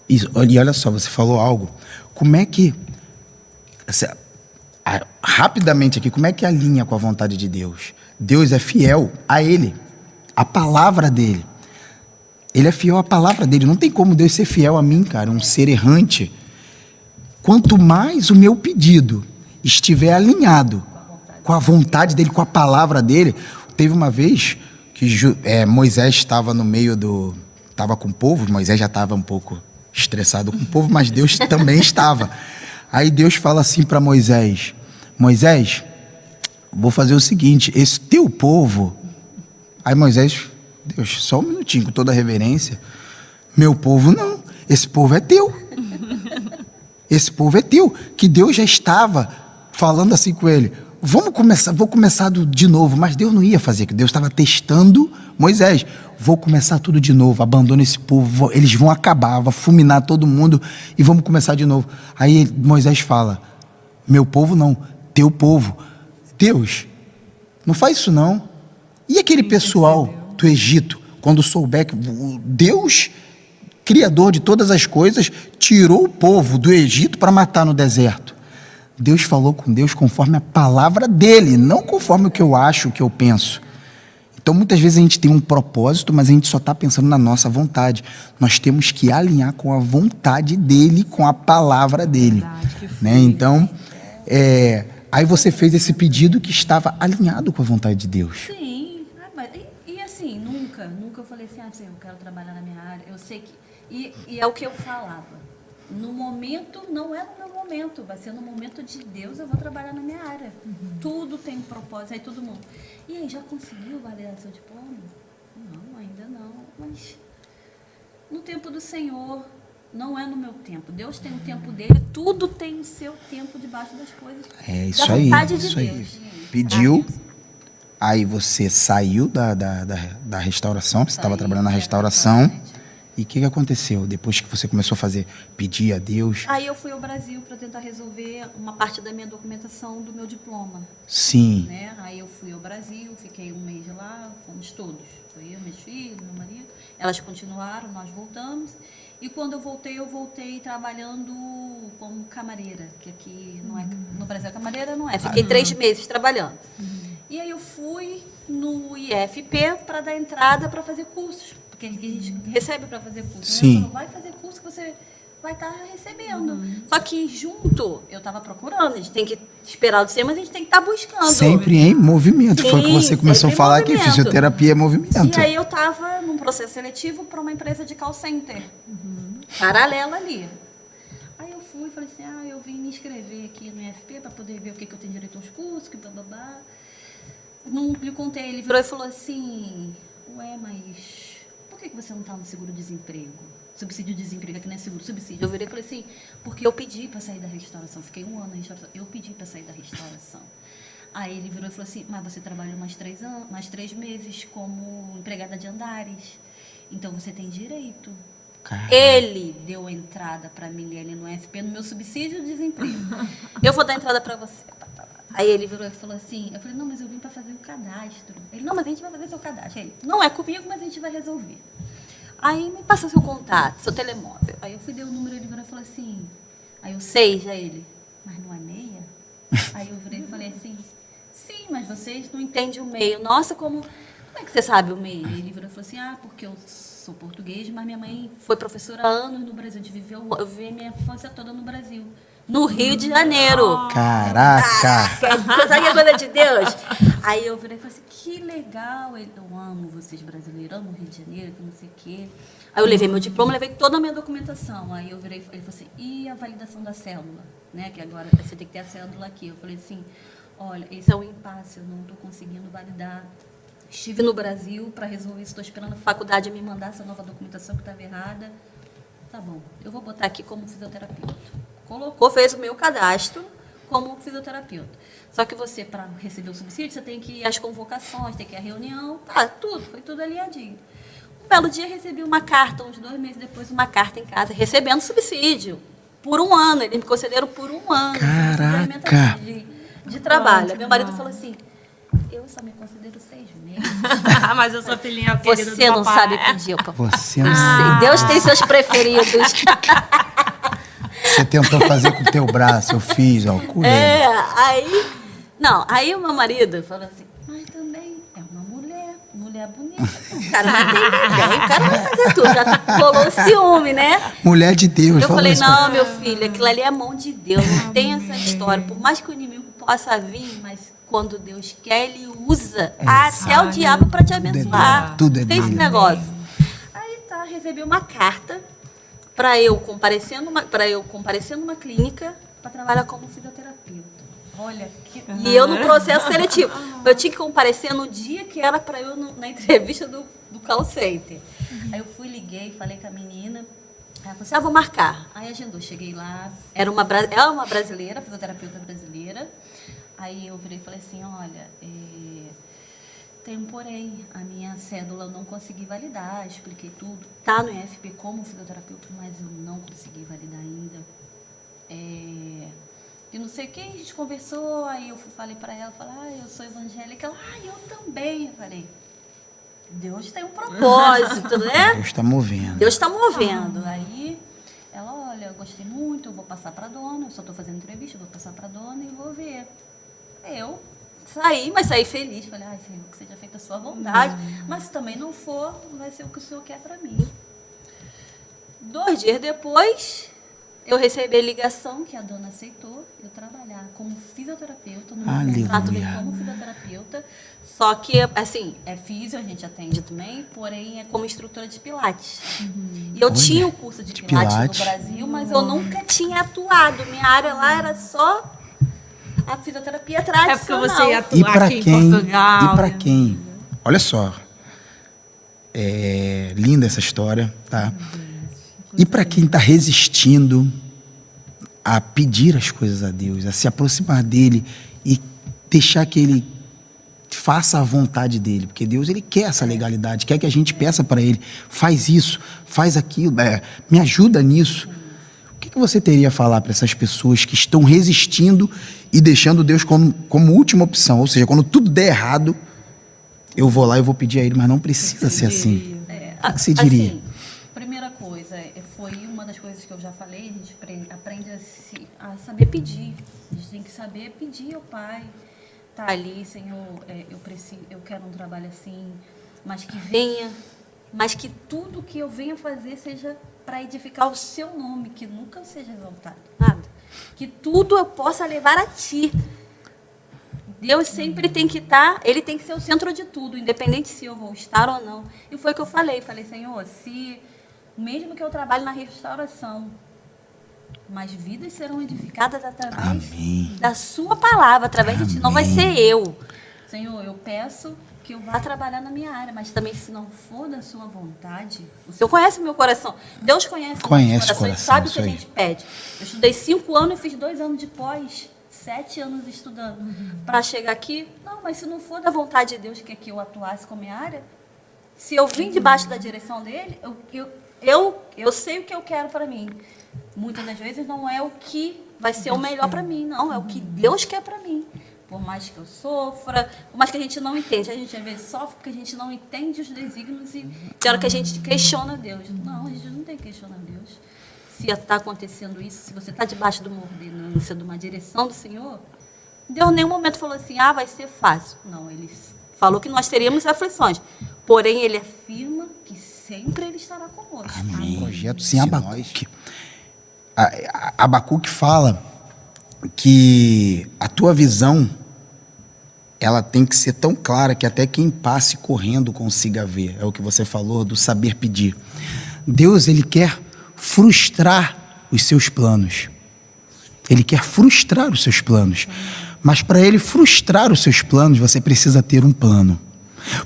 Isso, e olha só, você falou algo. Como é que... rapidamente aqui, como é que alinha com a vontade de Deus? Deus é fiel a Ele, a palavra dEle. Ele é fiel à palavra dEle. Não tem como Deus ser fiel a mim, cara, um ser errante. Quanto mais o meu pedido estiver alinhado com a vontade dEle, com a palavra dEle. Teve uma vez que Moisés estava no meio do... Estava com o povo, Moisés já estava um pouco estressado com o povo, mas Deus também estava. Aí Deus fala assim para Moisés, Moisés, vou fazer o seguinte, esse teu povo... Aí Moisés, Deus, só um minutinho, com toda a reverência, meu povo não, esse povo é teu. esse povo é teu. Que Deus já estava falando assim com ele, vou começar de novo. Mas Deus não ia fazer, que Deus estava testando Moisés. Vou começar tudo de novo, abandona esse povo, eles vão acabar, vou fulminar todo mundo e vamos começar de novo. Aí Moisés fala, meu povo não, teu povo. Deus, não faz isso não. E aquele pessoal do Egito, quando souber que Deus, criador de todas as coisas, tirou o povo do Egito para matar no deserto. Deus falou com Deus conforme a palavra dele, não conforme o que eu acho, o que eu penso. Então, muitas vezes a gente tem um propósito, mas a gente só está pensando na nossa vontade. Nós temos que alinhar com a vontade dele, com a palavra dele. Né? Então, aí você fez esse pedido que estava alinhado com a vontade de Deus. Sim, e assim, nunca eu falei assim, eu quero trabalhar na minha área. Eu sei que... E é o que eu falava. No momento, não é no meu momento, vai ser no momento de Deus, eu vou trabalhar na minha área. Tudo tem um propósito, aí todo mundo. E aí, já conseguiu validar seu diploma? Não, ainda não. Mas no tempo do Senhor, não é no meu tempo. Deus tem o tempo dele, tudo tem o seu tempo debaixo das coisas. É isso aí, isso aí. Pediu, aí você saiu da restauração, você estava trabalhando na restauração. E o que aconteceu depois que você começou a pedir a Deus? Aí eu fui ao Brasil para tentar resolver uma parte da minha documentação do meu diploma. Sim. Né? Aí eu fui ao Brasil, fiquei um mês lá, fomos todos. Foi eu, meus filhos, meu marido. Elas continuaram, nós voltamos. E quando eu voltei trabalhando como camareira, que aqui não é, no Brasil a camareira não é. Fiquei 3 meses trabalhando. E aí eu fui no IFP para dar entrada para fazer cursos. Que a gente recebe para fazer curso. Sim. Né? Vai fazer curso que você vai estar recebendo. Só que junto, eu estava procurando, a gente tem que esperar o ser, mas a gente tem que estar buscando. Sempre em movimento. Foi o que você começou a falar aqui, fisioterapia é movimento. E aí eu estava num processo seletivo para uma empresa de call center, paralela ali. Aí eu fui e falei assim, eu vim me inscrever aqui no IFP para poder ver o que eu tenho direito aos cursos, que blá. Não lhe contei, ele virou e falou assim, mas... Por que você não está no seguro-desemprego? Subsídio de desemprego, aqui não é seguro-subsídio. Eu virei e falei assim, porque eu pedi para sair da restauração. Fiquei 1 ano na restauração. Eu pedi para sair da restauração. Aí ele virou e falou assim, mas você trabalhou mais 3 meses como empregada de andares. Então você tem direito. Caramba. Ele deu entrada para mim ali no UFP, no meu subsídio de desemprego. Eu vou dar entrada para você. Aí ele virou e falou assim, eu falei, não, mas eu vim para fazer o cadastro. Ele, não, mas a gente vai fazer seu cadastro. Ele, não é comigo, mas a gente vai resolver. Aí me passa seu contato, seu telemóvel. Aí eu fui, dei o número, ele virou e falou assim, aí eu 6, aí ele, mas não é meia? Aí eu virei e falei assim, sim, mas vocês não entendem o meio. Nossa, como é que você sabe o meio? Ele virou e falou assim, porque eu sou português, mas minha mãe foi professora há anos no Brasil. Eu vivi minha infância toda no Brasil. No Rio de Janeiro. Caraca! Sabe a coisa de Deus? Aí eu virei e falei assim, que legal. Eu amo vocês brasileiros, amo o Rio de Janeiro, que não sei o quê. Aí eu levei meu diploma, levei toda a minha documentação. Aí eu virei, ele falou assim, e a validação da cédula? Né? Que agora você tem que ter a cédula aqui. Eu falei assim, olha, esse é um impasse, eu não estou conseguindo validar. Estive no Brasil para resolver isso, estou esperando a faculdade me mandar essa nova documentação que estava errada. Tá bom, eu vou botar aqui como fisioterapeuta. Colocou, fez o meu cadastro como fisioterapeuta. Só que você, para receber o subsídio, você tem que ir às convocações, tem que ir à reunião, foi tudo alinhadinho. Um belo dia recebi uma carta, uns 2 meses depois, uma carta em casa, recebendo subsídio. Por 1 ano, eles me concederam por 1 ano. Caraca! De trabalho. Meu marido falou assim, eu só me considero 6 meses. Mas eu sou filhinha querida do Você não papai. sabe pedir. Você não sabe. Deus tem seus preferidos. Você tentou fazer com o teu braço, eu fiz, ó, curei. Aí o meu marido falou assim, mas também é uma mulher bonita. O cara não tem ninguém, o cara vai fazer tudo. Já rolou o ciúme, né? Mulher de Deus. Eu falei, não, meu filho, aquilo ali é a mão de Deus, não tem essa história. Por mais que o inimigo possa vir, mas quando Deus quer, ele usa até o diabo para te abençoar. Tudo é tem esse Deus. negócio. Aí recebi uma carta para eu comparecer numa clínica para trabalhar como fisioterapeuta. Olha, e eu no processo seletivo. Eu tinha que comparecer no dia que era para eu na entrevista do call center. Aí eu liguei, falei com a menina. Aí ela falou assim, vou marcar. Aí agendou, cheguei lá, ela é uma brasileira, fisioterapeuta brasileira. Aí eu virei e falei assim, olha, tem um porém, a minha cédula eu não consegui validar, expliquei tudo. Tá no IFP como fisioterapeuta, mas eu não consegui validar ainda. E não sei o que, a gente conversou, aí eu falei para ela, eu sou evangélica. Ela, eu também. Eu falei, Deus tem um propósito, né? Deus está movendo. Deus está movendo. Aí ela, olha, eu gostei muito, eu vou passar para a dona, eu só estou fazendo entrevista, eu vou passar para a dona e vou ver. Eu saí, mas saí feliz. Falei, Senhor, que seja feita a sua vontade. Mas se também não for, vai ser o que o Senhor quer para mim. 2 dias depois, eu recebi a ligação que a dona aceitou eu trabalhar como fisioterapeuta, no contrato dele como fisioterapeuta. Só que, assim, é físio, a gente atende também, porém é como instrutora de pilates. E eu tinha o curso de pilates no Brasil, mas eu nunca tinha atuado. Minha área lá era só a fisioterapia tradicional. É porque você ia atuar aqui em Portugal. E para quem? Olha só. É linda essa história, tá? E para quem está resistindo a pedir as coisas a Deus, a se aproximar dele e deixar que ele faça a vontade dele, porque Deus, ele quer essa legalidade, quer que a gente peça para ele, faz isso, faz aquilo, me ajuda nisso. O que você teria a falar para essas pessoas que estão resistindo e deixando Deus como última opção? Ou seja, quando tudo der errado, eu vou lá e vou pedir a ele, mas não precisa ser assim. O que você diria? Assim, primeira coisa, foi uma das coisas que eu já falei, a gente aprende a saber pedir. A gente tem que saber pedir ao Pai. Tá ali, Senhor, eu quero um trabalho assim, mas que venha, mas que tudo que eu venha fazer seja para edificar o seu nome, que nunca seja exaltado, nada. Que tudo eu possa levar a ti. Deus sempre tem que estar, ele tem que ser o centro de tudo, independente se eu vou estar ou não. E foi o que eu falei, Senhor, mesmo que eu trabalhe na restauração, mas vidas serão edificadas através da sua palavra, através de ti, não vai ser eu. Senhor, eu peço que eu vá trabalhar na minha área, mas também se não for da sua vontade, o Senhor conhece o meu coração, Deus conhece o meu coração, ele sabe o que a gente pede. Eu estudei 5 anos e fiz 2 anos de pós, 7 anos estudando para chegar aqui. Não, mas se não for da vontade de Deus que eu atuasse com a minha área, se eu vim debaixo da direção dele, eu sei o que eu quero para mim. Muitas das vezes não é o que vai ser o melhor para mim, não, é o que Deus quer para mim. Por mais que eu sofra, por mais que a gente não entende, a gente às vezes sofre porque a gente não entende os desígnios e tem hora que a gente questiona Deus. Não, a gente não tem que questionar Deus. Se está acontecendo isso, se você está debaixo de uma ordenança, de uma direção do Senhor, Deus em nenhum momento falou assim, vai ser fácil. Não, ele falou que nós teríamos aflições, porém ele afirma que sempre ele estará conosco. Amém. Projeto sim, Abacuque. Abacuque fala que a tua visão ela tem que ser tão clara que até quem passe correndo consiga ver. É o que você falou do saber pedir. Deus, ele quer frustrar os seus planos. Ele quer frustrar os seus planos. Mas para ele frustrar os seus planos, você precisa ter um plano.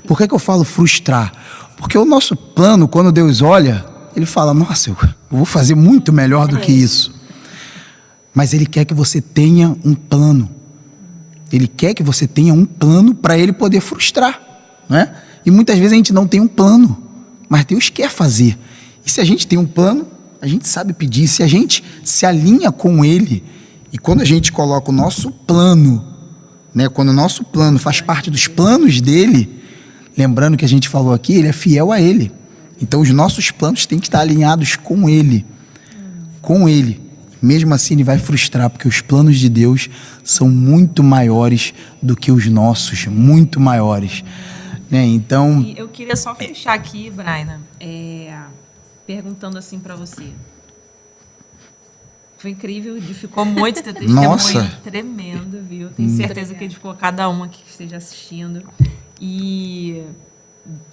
Por que eu falo frustrar? Porque o nosso plano, quando Deus olha, ele fala, nossa, eu vou fazer muito melhor do que isso. Mas ele quer que você tenha um plano. Ele quer que você tenha um plano para ele poder frustrar, né? E muitas vezes a gente não tem um plano, mas Deus quer fazer. E se a gente tem um plano, a gente sabe pedir. Se a gente se alinha com ele, e quando a gente coloca o nosso plano, né? Quando o nosso plano faz parte dos planos dele, lembrando que a gente falou aqui, ele é fiel a ele. Então os nossos planos têm que estar alinhados com ele. Com ele. Mesmo assim ele vai frustrar, porque os planos de Deus são muito maiores do que os nossos, muito maiores, né? Então, e eu queria só fechar aqui, Braina, perguntando assim para você. Foi incrível, edificou muito, teu testemunho. Nossa. Tremendo, viu? Tenho certeza que edificou cada um aqui que esteja assistindo. E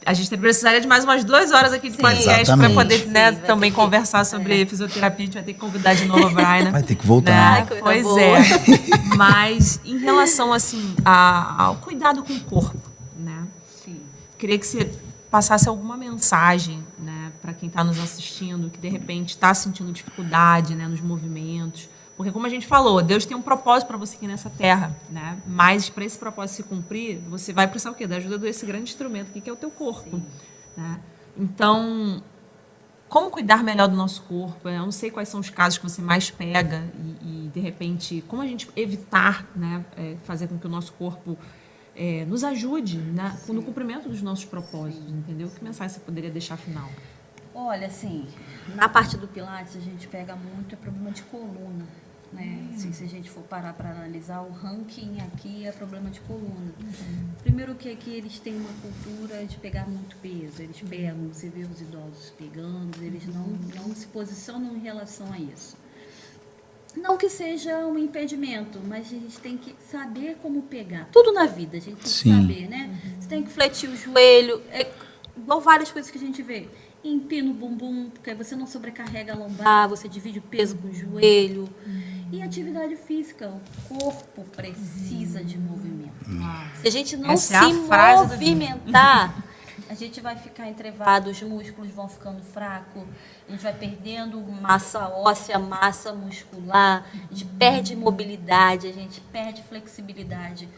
a gente precisaria de mais umas 2 horas aqui de podcast para poder, né, também conversar sobre fisioterapia. A gente vai ter que convidar de novo a Braina. Vai ter que voltar. Né? Pois é. Mas em relação assim ao cuidado com o corpo, né? Sim. Queria que você passasse alguma mensagem, né, para quem está nos assistindo, que de repente está sentindo dificuldade, né, nos movimentos. Porque, como a gente falou, Deus tem um propósito para você aqui nessa terra, né? Mas para esse propósito se cumprir, você vai precisar o quê? Da ajuda desse grande instrumento aqui, que é o teu corpo. Né? Então, como cuidar melhor do nosso corpo? Eu não sei quais são os casos que você mais pega e de repente, como a gente evitar, né, fazer com que o nosso corpo nos ajude, né, no cumprimento dos nossos propósitos, entendeu? Que mensagem você poderia deixar final? Olha, assim, na parte do Pilates a gente pega muito problema de coluna, né? Assim, se a gente for parar para analisar, o ranking aqui é problema de coluna. Primeiro que aqui eles têm uma cultura de pegar muito peso, eles pegam, você vê os idosos pegando, eles não se posicionam em relação a isso. Não que seja um impedimento, mas a gente tem que saber como pegar. Tudo na vida a gente tem que saber, né? Você tem que fletir o joelho, igual várias coisas que a gente vê. Empina o bumbum, porque aí você não sobrecarrega a lombar, você divide o peso com o joelho. E atividade física, o corpo precisa de movimento. Se a gente não Essa é a se frase do movimentar, a gente vai ficar entrevado, os músculos vão ficando fracos, a gente vai perdendo massa óssea, massa muscular, a gente perde mobilidade, a gente perde flexibilidade.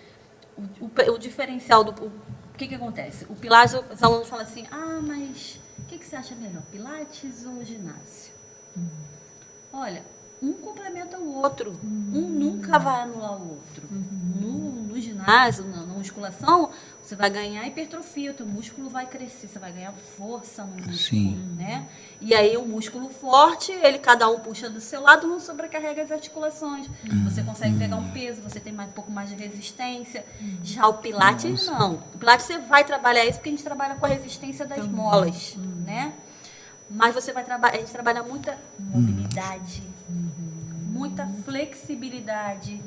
O diferencial do... O que acontece? O Pilates, os alunos falam assim, mas o que você acha melhor, Pilates ou ginásio? Olha, um complementa o outro, um nunca vai anular o outro. No ginásio, na musculação, você vai ganhar hipertrofia, o teu músculo vai crescer, você vai ganhar força no músculo, né? E aí o músculo forte, cada um puxa do seu lado, não sobrecarrega as articulações. Você consegue pegar um peso, você tem um pouco mais de resistência. Já o Pilates, não. O Pilates você vai trabalhar isso porque a gente trabalha com a resistência das molas, né? Mas a gente trabalha muita mobilidade, muita flexibilidade,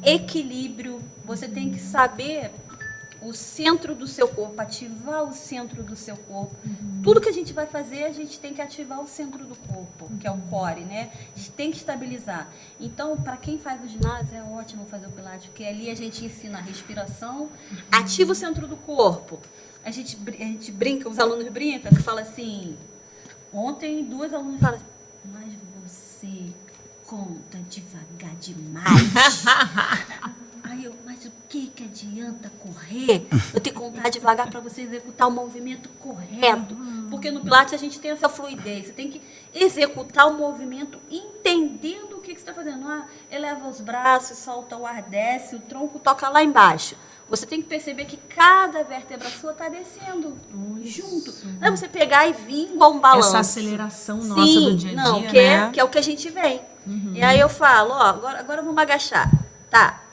equilíbrio. Você tem que saber o centro do seu corpo, ativar o centro do seu corpo. Tudo que a gente vai fazer, a gente tem que ativar o centro do corpo, que é o core, né? A gente tem que estabilizar. Então, para quem faz o ginásio, é ótimo fazer o Pilates, porque ali a gente ensina a respiração, ativa o centro do corpo. A gente brinca, os alunos brincam, que fala assim... Ontem, 2 alunos falaram assim, mas você conta devagar demais. Aí eu, mas o que adianta correr? Eu tenho que contar devagar para você executar o movimento correto. Porque no Pilates a gente tem essa fluidez. Você tem que executar o movimento entendendo o que você está fazendo. Eleva os braços, solta o ar, desce, o tronco toca lá embaixo. Você tem que perceber que cada vértebra sua está descendo junto. Não é você pegar e vir igual um balanço. Essa aceleração nossa do dia a dia, né? Que é o que a gente vem. E aí eu falo, agora vamos agachar. Tá.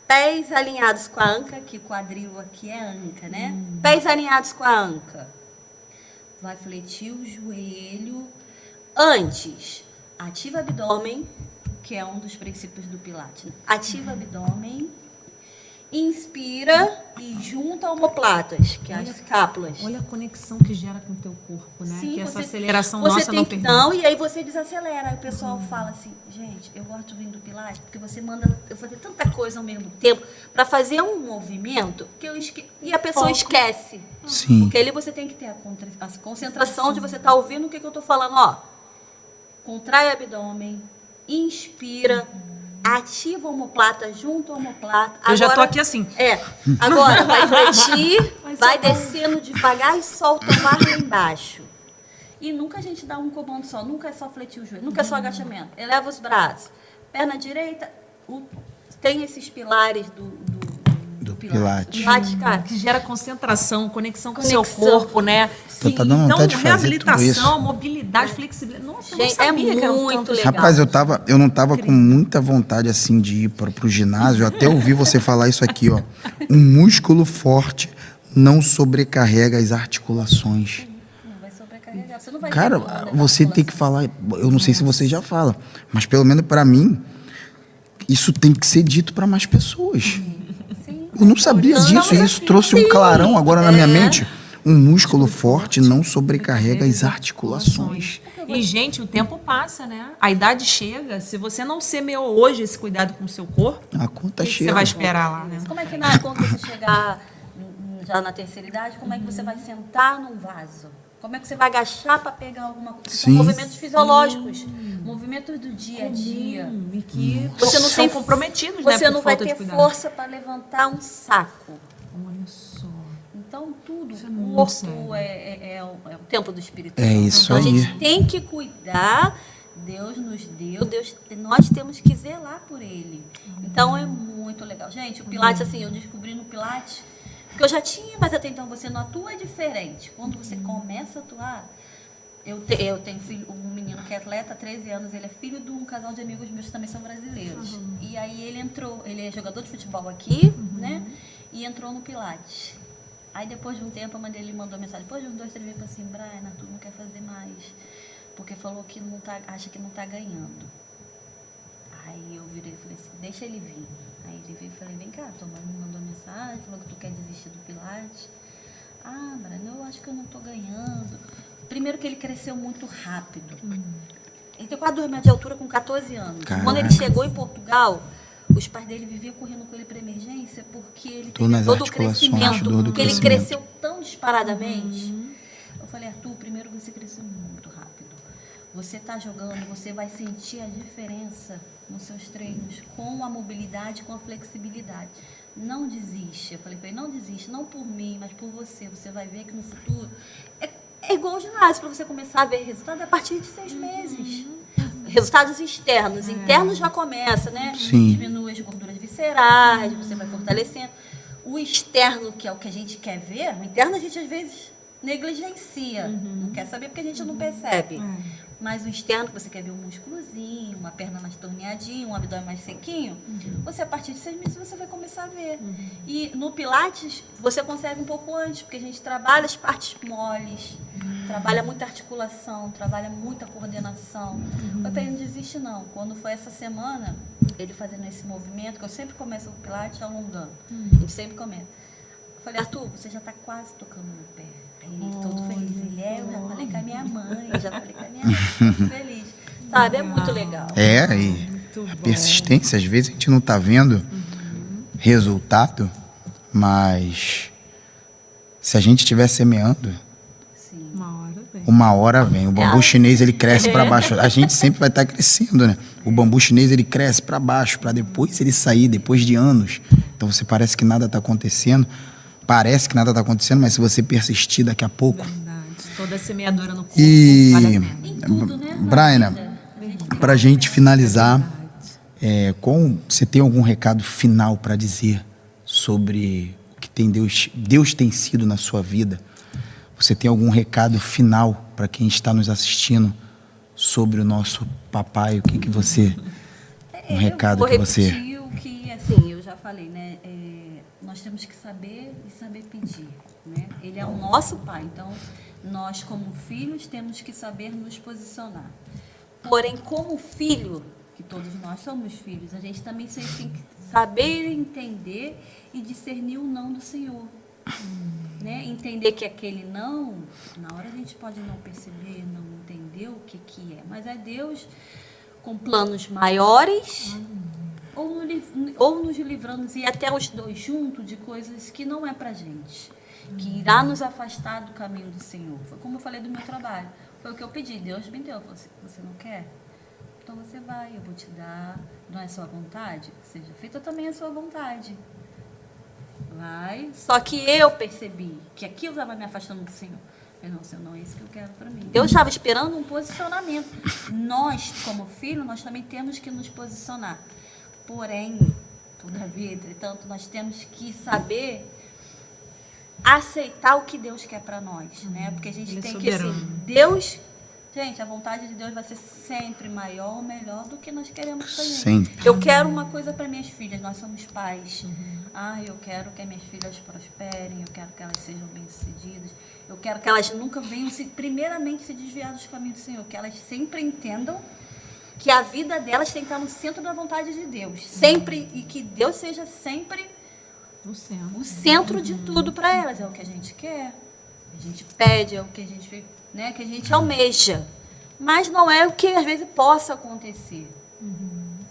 Pés alinhados com a anca, que o quadril aqui é a anca, né? Pés alinhados com a anca. Vai fletir o joelho. Antes, ativa o abdômen, que é um dos princípios do Pilates. Ativa o abdômen. Inspira e junta omoplatas, que é as escápulas. Olha a conexão que gera com o teu corpo, né? Sim, que essa aceleração nossa não permite. Não, e aí você desacelera. Aí o pessoal fala assim, gente, eu gosto de vir do Pilates porque você manda eu fazer tanta coisa ao mesmo tempo para fazer um movimento que e a pessoa esquece. Sim. Porque ali você tem que ter a concentração de você estar ouvindo o que eu estou falando. Contrai o abdômen, inspira, ativa a omoplata, junto a omoplata. Eu já tô aqui assim. Agora vai fletir, vai descendo devagar e solta o ar lá embaixo. E nunca a gente dá um comando só, nunca é só fletir o joelho, nunca é só agachamento. Eleva os braços. Perna direita, tem esses pilares do Pilates. Cara, que gera concentração, conexão com o seu corpo, né? Sim. Tá dando vontade de fazer reabilitação, tudo mobilidade, flexibilidade. Nossa, eu não Gente, sabia que era muito legal. Rapaz, eu não tava com muita vontade assim de ir pro ginásio. Eu até ouvi você falar isso aqui, ó. Um músculo forte não sobrecarrega as articulações. Não vai sobrecarregar. Você não vai Cara, você tem que falar. Eu não sei se você já fala, mas pelo menos para mim, isso tem que ser dito para mais pessoas. Eu não sabia disso e isso trouxe um clarão agora na minha mente. Um músculo forte não sobrecarrega as articulações. E, gente, o tempo passa, né? A idade chega. Se você não semeou hoje esse cuidado com o seu corpo, A conta o que chega. você vai esperar lá, né? Como é que quando você chegar já na terceira idade, como é que você vai sentar num vaso? Como é que você vai agachar para pegar alguma coisa? São Sim. movimentos fisiológicos, movimentos do dia a dia. E que Você não são tem comprometidos, né? Você por não vai falta de ter cuidado. força para levantar um saco. Olha só. Então, tudo, Isso é o muito corpo sério. é o templo do Espírito É Santo. isso Então, a aí. gente tem que cuidar, Deus nos deu, nós temos que zelar por Ele. Então, é muito legal. Gente, o Pilates, assim, eu descobri no Pilates, porque eu já tinha, mas até então você não atua diferente. Quando você começa a atuar, eu tenho um menino que é atleta há 13 anos, ele é filho de um casal de amigos meus que também são brasileiros. E aí ele entrou, ele é jogador de futebol aqui, né? E entrou no Pilates. Aí depois de um tempo, ele mandou mensagem, depois de uns 2, 3 meses, assim, Brian, tu não quer fazer mais, porque falou que não tá, acha que não tá ganhando. Aí eu virei e falei assim, deixa ele vir. Aí ele veio e falei, vem cá, tua mãe me mandou mensagem, falou que tu quer desistir do Pilates. Ah, Brian, eu acho que eu não tô ganhando. Primeiro que ele cresceu muito rápido. Ele tem quase 2 metros de altura com 14 anos. Caraca. Quando ele chegou em Portugal, os pais dele viviam correndo com ele para emergência porque ele Dor nas teve todo o articulações, crescimento, dor do porque ele crescimento. cresceu tão disparadamente. Eu falei, Arthur, primeiro você cresceu muito rápido. Você está jogando, você vai sentir a diferença nos seus treinos com a mobilidade, com a flexibilidade. Não desiste. Eu falei para ele, não desiste, não por mim, mas por você. Você vai ver que no futuro... É igual ao ginásio, para você começar a ver resultado a partir de 6 meses. Resultados externos. Internos já começa, né? Sim. Diminui as gorduras viscerais, você vai fortalecendo. O externo, que é o que a gente quer ver, o interno a gente às vezes negligencia. Não quer saber porque a gente não percebe. Mas o externo, que você quer ver um músculozinho, uma perna mais torneadinha, um abdômen mais sequinho, você a partir de 6 meses você vai começar a ver. E no Pilates você consegue um pouco antes, porque a gente trabalha as partes moles, trabalha muita articulação, trabalha muita coordenação. Eu falei, não desiste não. Quando foi essa semana, ele fazendo esse movimento, que eu sempre começo o Pilates alongando, ele sempre começa. Eu falei, Arthur, você já está quase tocando no pé. Aí ele todo feliz. Ele eu já falei com a minha mãe, já falei com a minha mãe, muito feliz. Sabe, é muito legal. E a persistência, às vezes a gente não está vendo resultado, mas se a gente estiver semeando, Sim. Uma hora vem. O bambu chinês, ele cresce para baixo. A gente sempre vai estar crescendo, né? O bambu chinês, ele cresce para baixo, para depois ele sair, depois de anos. Então você parece que nada está acontecendo. Parece que nada está acontecendo, mas se você persistir daqui a pouco... Verdade. Toda semeadura no corpo E, vale a pena. Em tudo, né? Brian, para a gente finalizar, Verdade. você tem algum recado final para dizer sobre o que Deus tem sido na sua vida? Você tem algum recado final para quem está nos assistindo sobre o nosso papai? O que você... Um recado que você... Eu vou repetir o que, assim, eu já falei, né? Nós temos que saber e saber pedir, né? Ele é o nosso pai, então nós como filhos temos que saber nos posicionar. Porém, como filho, que todos nós somos filhos, a gente também tem que saber entender e discernir o não do Senhor. Né? Entender que aquele não, na hora a gente pode não perceber, não entender o que é, mas é Deus com planos maiores ou nos livrando e até os dois juntos de coisas que não é pra gente, que irá nos afastar do caminho do Senhor. Foi como eu falei do meu trabalho, foi o que eu pedi, Deus me deu, você não quer? Então você vai, eu vou te dar, não é sua vontade? Seja feita também a sua vontade. Vai. Só que eu percebi que aquilo estava me afastando do Senhor. Eu falei, não, Senhor, não é isso que eu quero para mim. Deus estava esperando um posicionamento. Nós, como filhos, nós também temos que nos posicionar. Porém, todavia, entretanto, nós temos que saber aceitar o que Deus quer para nós, né? Porque a gente Ele é tem soberano. que, assim, Deus... Gente, a vontade de Deus vai ser sempre maior ou melhor do que nós queremos pra gente. Sempre. Eu quero uma coisa para minhas filhas, nós somos pais. Eu quero que as minhas filhas prosperem, eu quero que elas sejam bem-sucedidas, eu quero que elas nunca venham, primeiramente, se desviar dos caminhos do Senhor, que elas sempre entendam que a vida delas tem que estar no centro da vontade de Deus. Sempre, e que Deus seja sempre o centro de tudo para elas. É o que a gente quer, a gente pede, é o que a gente... Né, que a gente almeja, mas não é o que às vezes possa acontecer.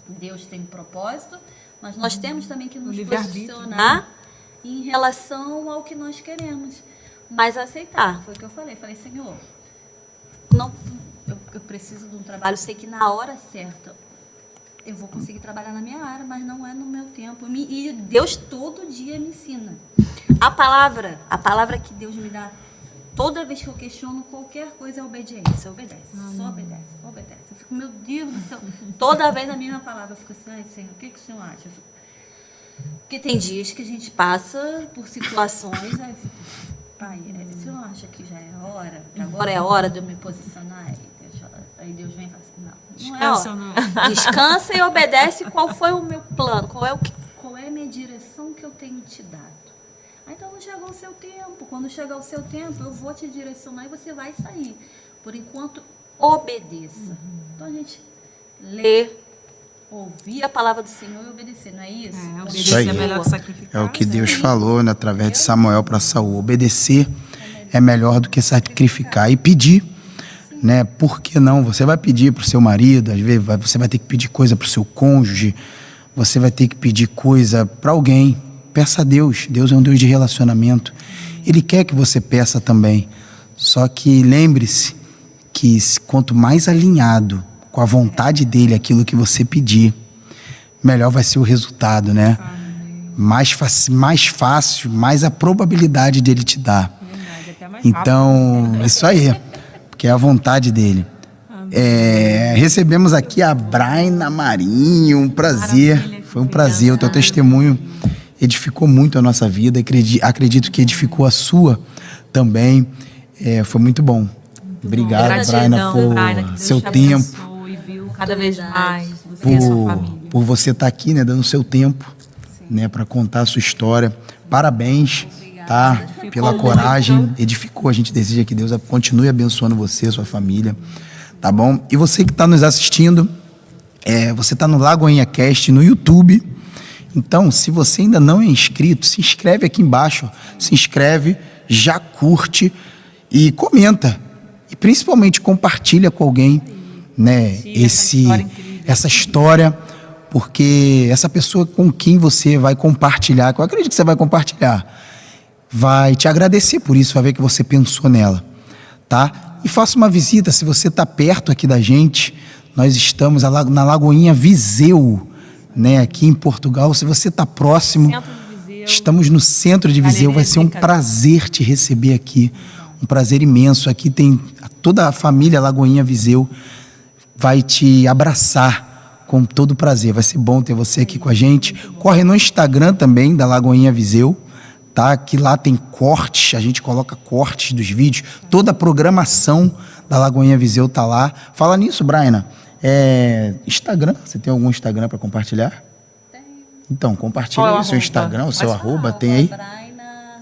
Deus tem um propósito, mas nós temos também que nos livre-arbítrio, posicionar em relação ao que nós queremos. mas aceitar. Foi o que eu falei. Falei, Senhor, não, eu preciso de um trabalho. Eu sei que na hora certa eu vou conseguir trabalhar na minha área, mas não é no meu tempo. E Deus todo dia me ensina. A palavra que Deus me dá, toda vez que eu questiono qualquer coisa, é obediência. Obedece, só obedece. Eu fico, meu Deus do céu. Toda vez a mesma palavra, eu fico assim, ai, Senhor, o que o Senhor acha? Porque tem dias que a gente passa por situações, aí eu fico, pai, o Senhor acha que já é a hora? Agora é a hora de eu me posicionar? Aí Deus vem e fala assim, não é a hora. Não. Descansa e obedece qual foi o meu plano, qual é a minha direção que eu tenho te dado. Aí então não chegou o seu tempo. Quando chegar o seu tempo, eu vou te direcionar e você vai sair. Por enquanto, obedeça. Então a gente lê, ouvir a palavra do Senhor e obedecer, não é isso? Isso aí. É melhor que sacrificar. É o que Deus falou, né, através de Samuel para Saul. Obedecer é melhor do que sacrificar. E pedir, né? Por que não? Você vai pedir para o seu marido, às vezes você vai ter que pedir coisa para o seu cônjuge, você vai ter que pedir coisa para alguém. Peça a Deus. Deus é um Deus de relacionamento. Ele quer que você peça também. Só que lembre-se que quanto mais alinhado com a vontade dele aquilo que você pedir, melhor vai ser o resultado, né? Mais fácil, mais a probabilidade de ele te dar. Verdade, até mais Então, isso aí, porque é a vontade dele. Recebemos aqui a Braina Marinho, um prazer. Maravilha, Foi um prazer, o teu testemunho edificou muito a nossa vida, acredito que edificou a sua também. Foi muito bom. Obrigado, Braina, por seu tempo, Viu cada vez mais você e a sua família. por você estar aqui, né, dando seu tempo, né, para contar a sua história. Parabéns, tá? Pela coragem, edificou. A gente deseja que Deus continue abençoando você, sua família, tá bom? E você que está nos assistindo, você está no Lagoinha Cast no YouTube. Então, se você ainda não é inscrito, se inscreve aqui embaixo, se inscreve, já curte e comenta. E principalmente compartilha com alguém, né, essa história, porque essa pessoa com quem você vai compartilhar, que eu acredito que você vai compartilhar, vai te agradecer por isso, vai ver que você pensou nela, tá? E faça uma visita, se você está perto aqui da gente, nós estamos na Lagoinha Viseu, né, aqui em Portugal. Se você está próximo, estamos no centro de Viseu, vai ser um prazer te receber aqui, um prazer imenso. Aqui tem toda a família Lagoinha Viseu, vai te abraçar com todo prazer, vai ser bom ter você aqui com a gente. Corre no Instagram também da Lagoinha Viseu, tá? Que lá tem cortes, a gente coloca cortes dos vídeos, toda a programação da Lagoinha Viseu tá lá. Fala nisso, Braina. Instagram, você tem algum Instagram para compartilhar? Tem. Então, compartilha aí o seu Instagram, o seu arroba, tem aí? Braina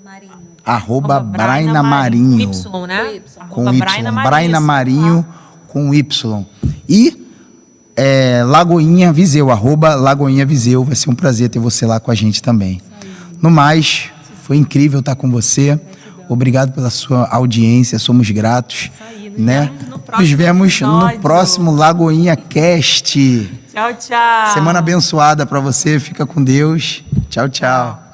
Marinho. Arroba Braina Marinho. Y, né? Com Y. Braina Marinho com Y. E Lagoinha Viseu, arroba Lagoinha Viseu. Vai ser um prazer ter você lá com a gente também. No mais, foi incrível estar com você. Obrigado pela sua audiência, somos gratos. Né? Nos vemos no próximo Lagoinha Cast. Tchau, tchau. Semana abençoada para você, fica com Deus. Tchau, tchau.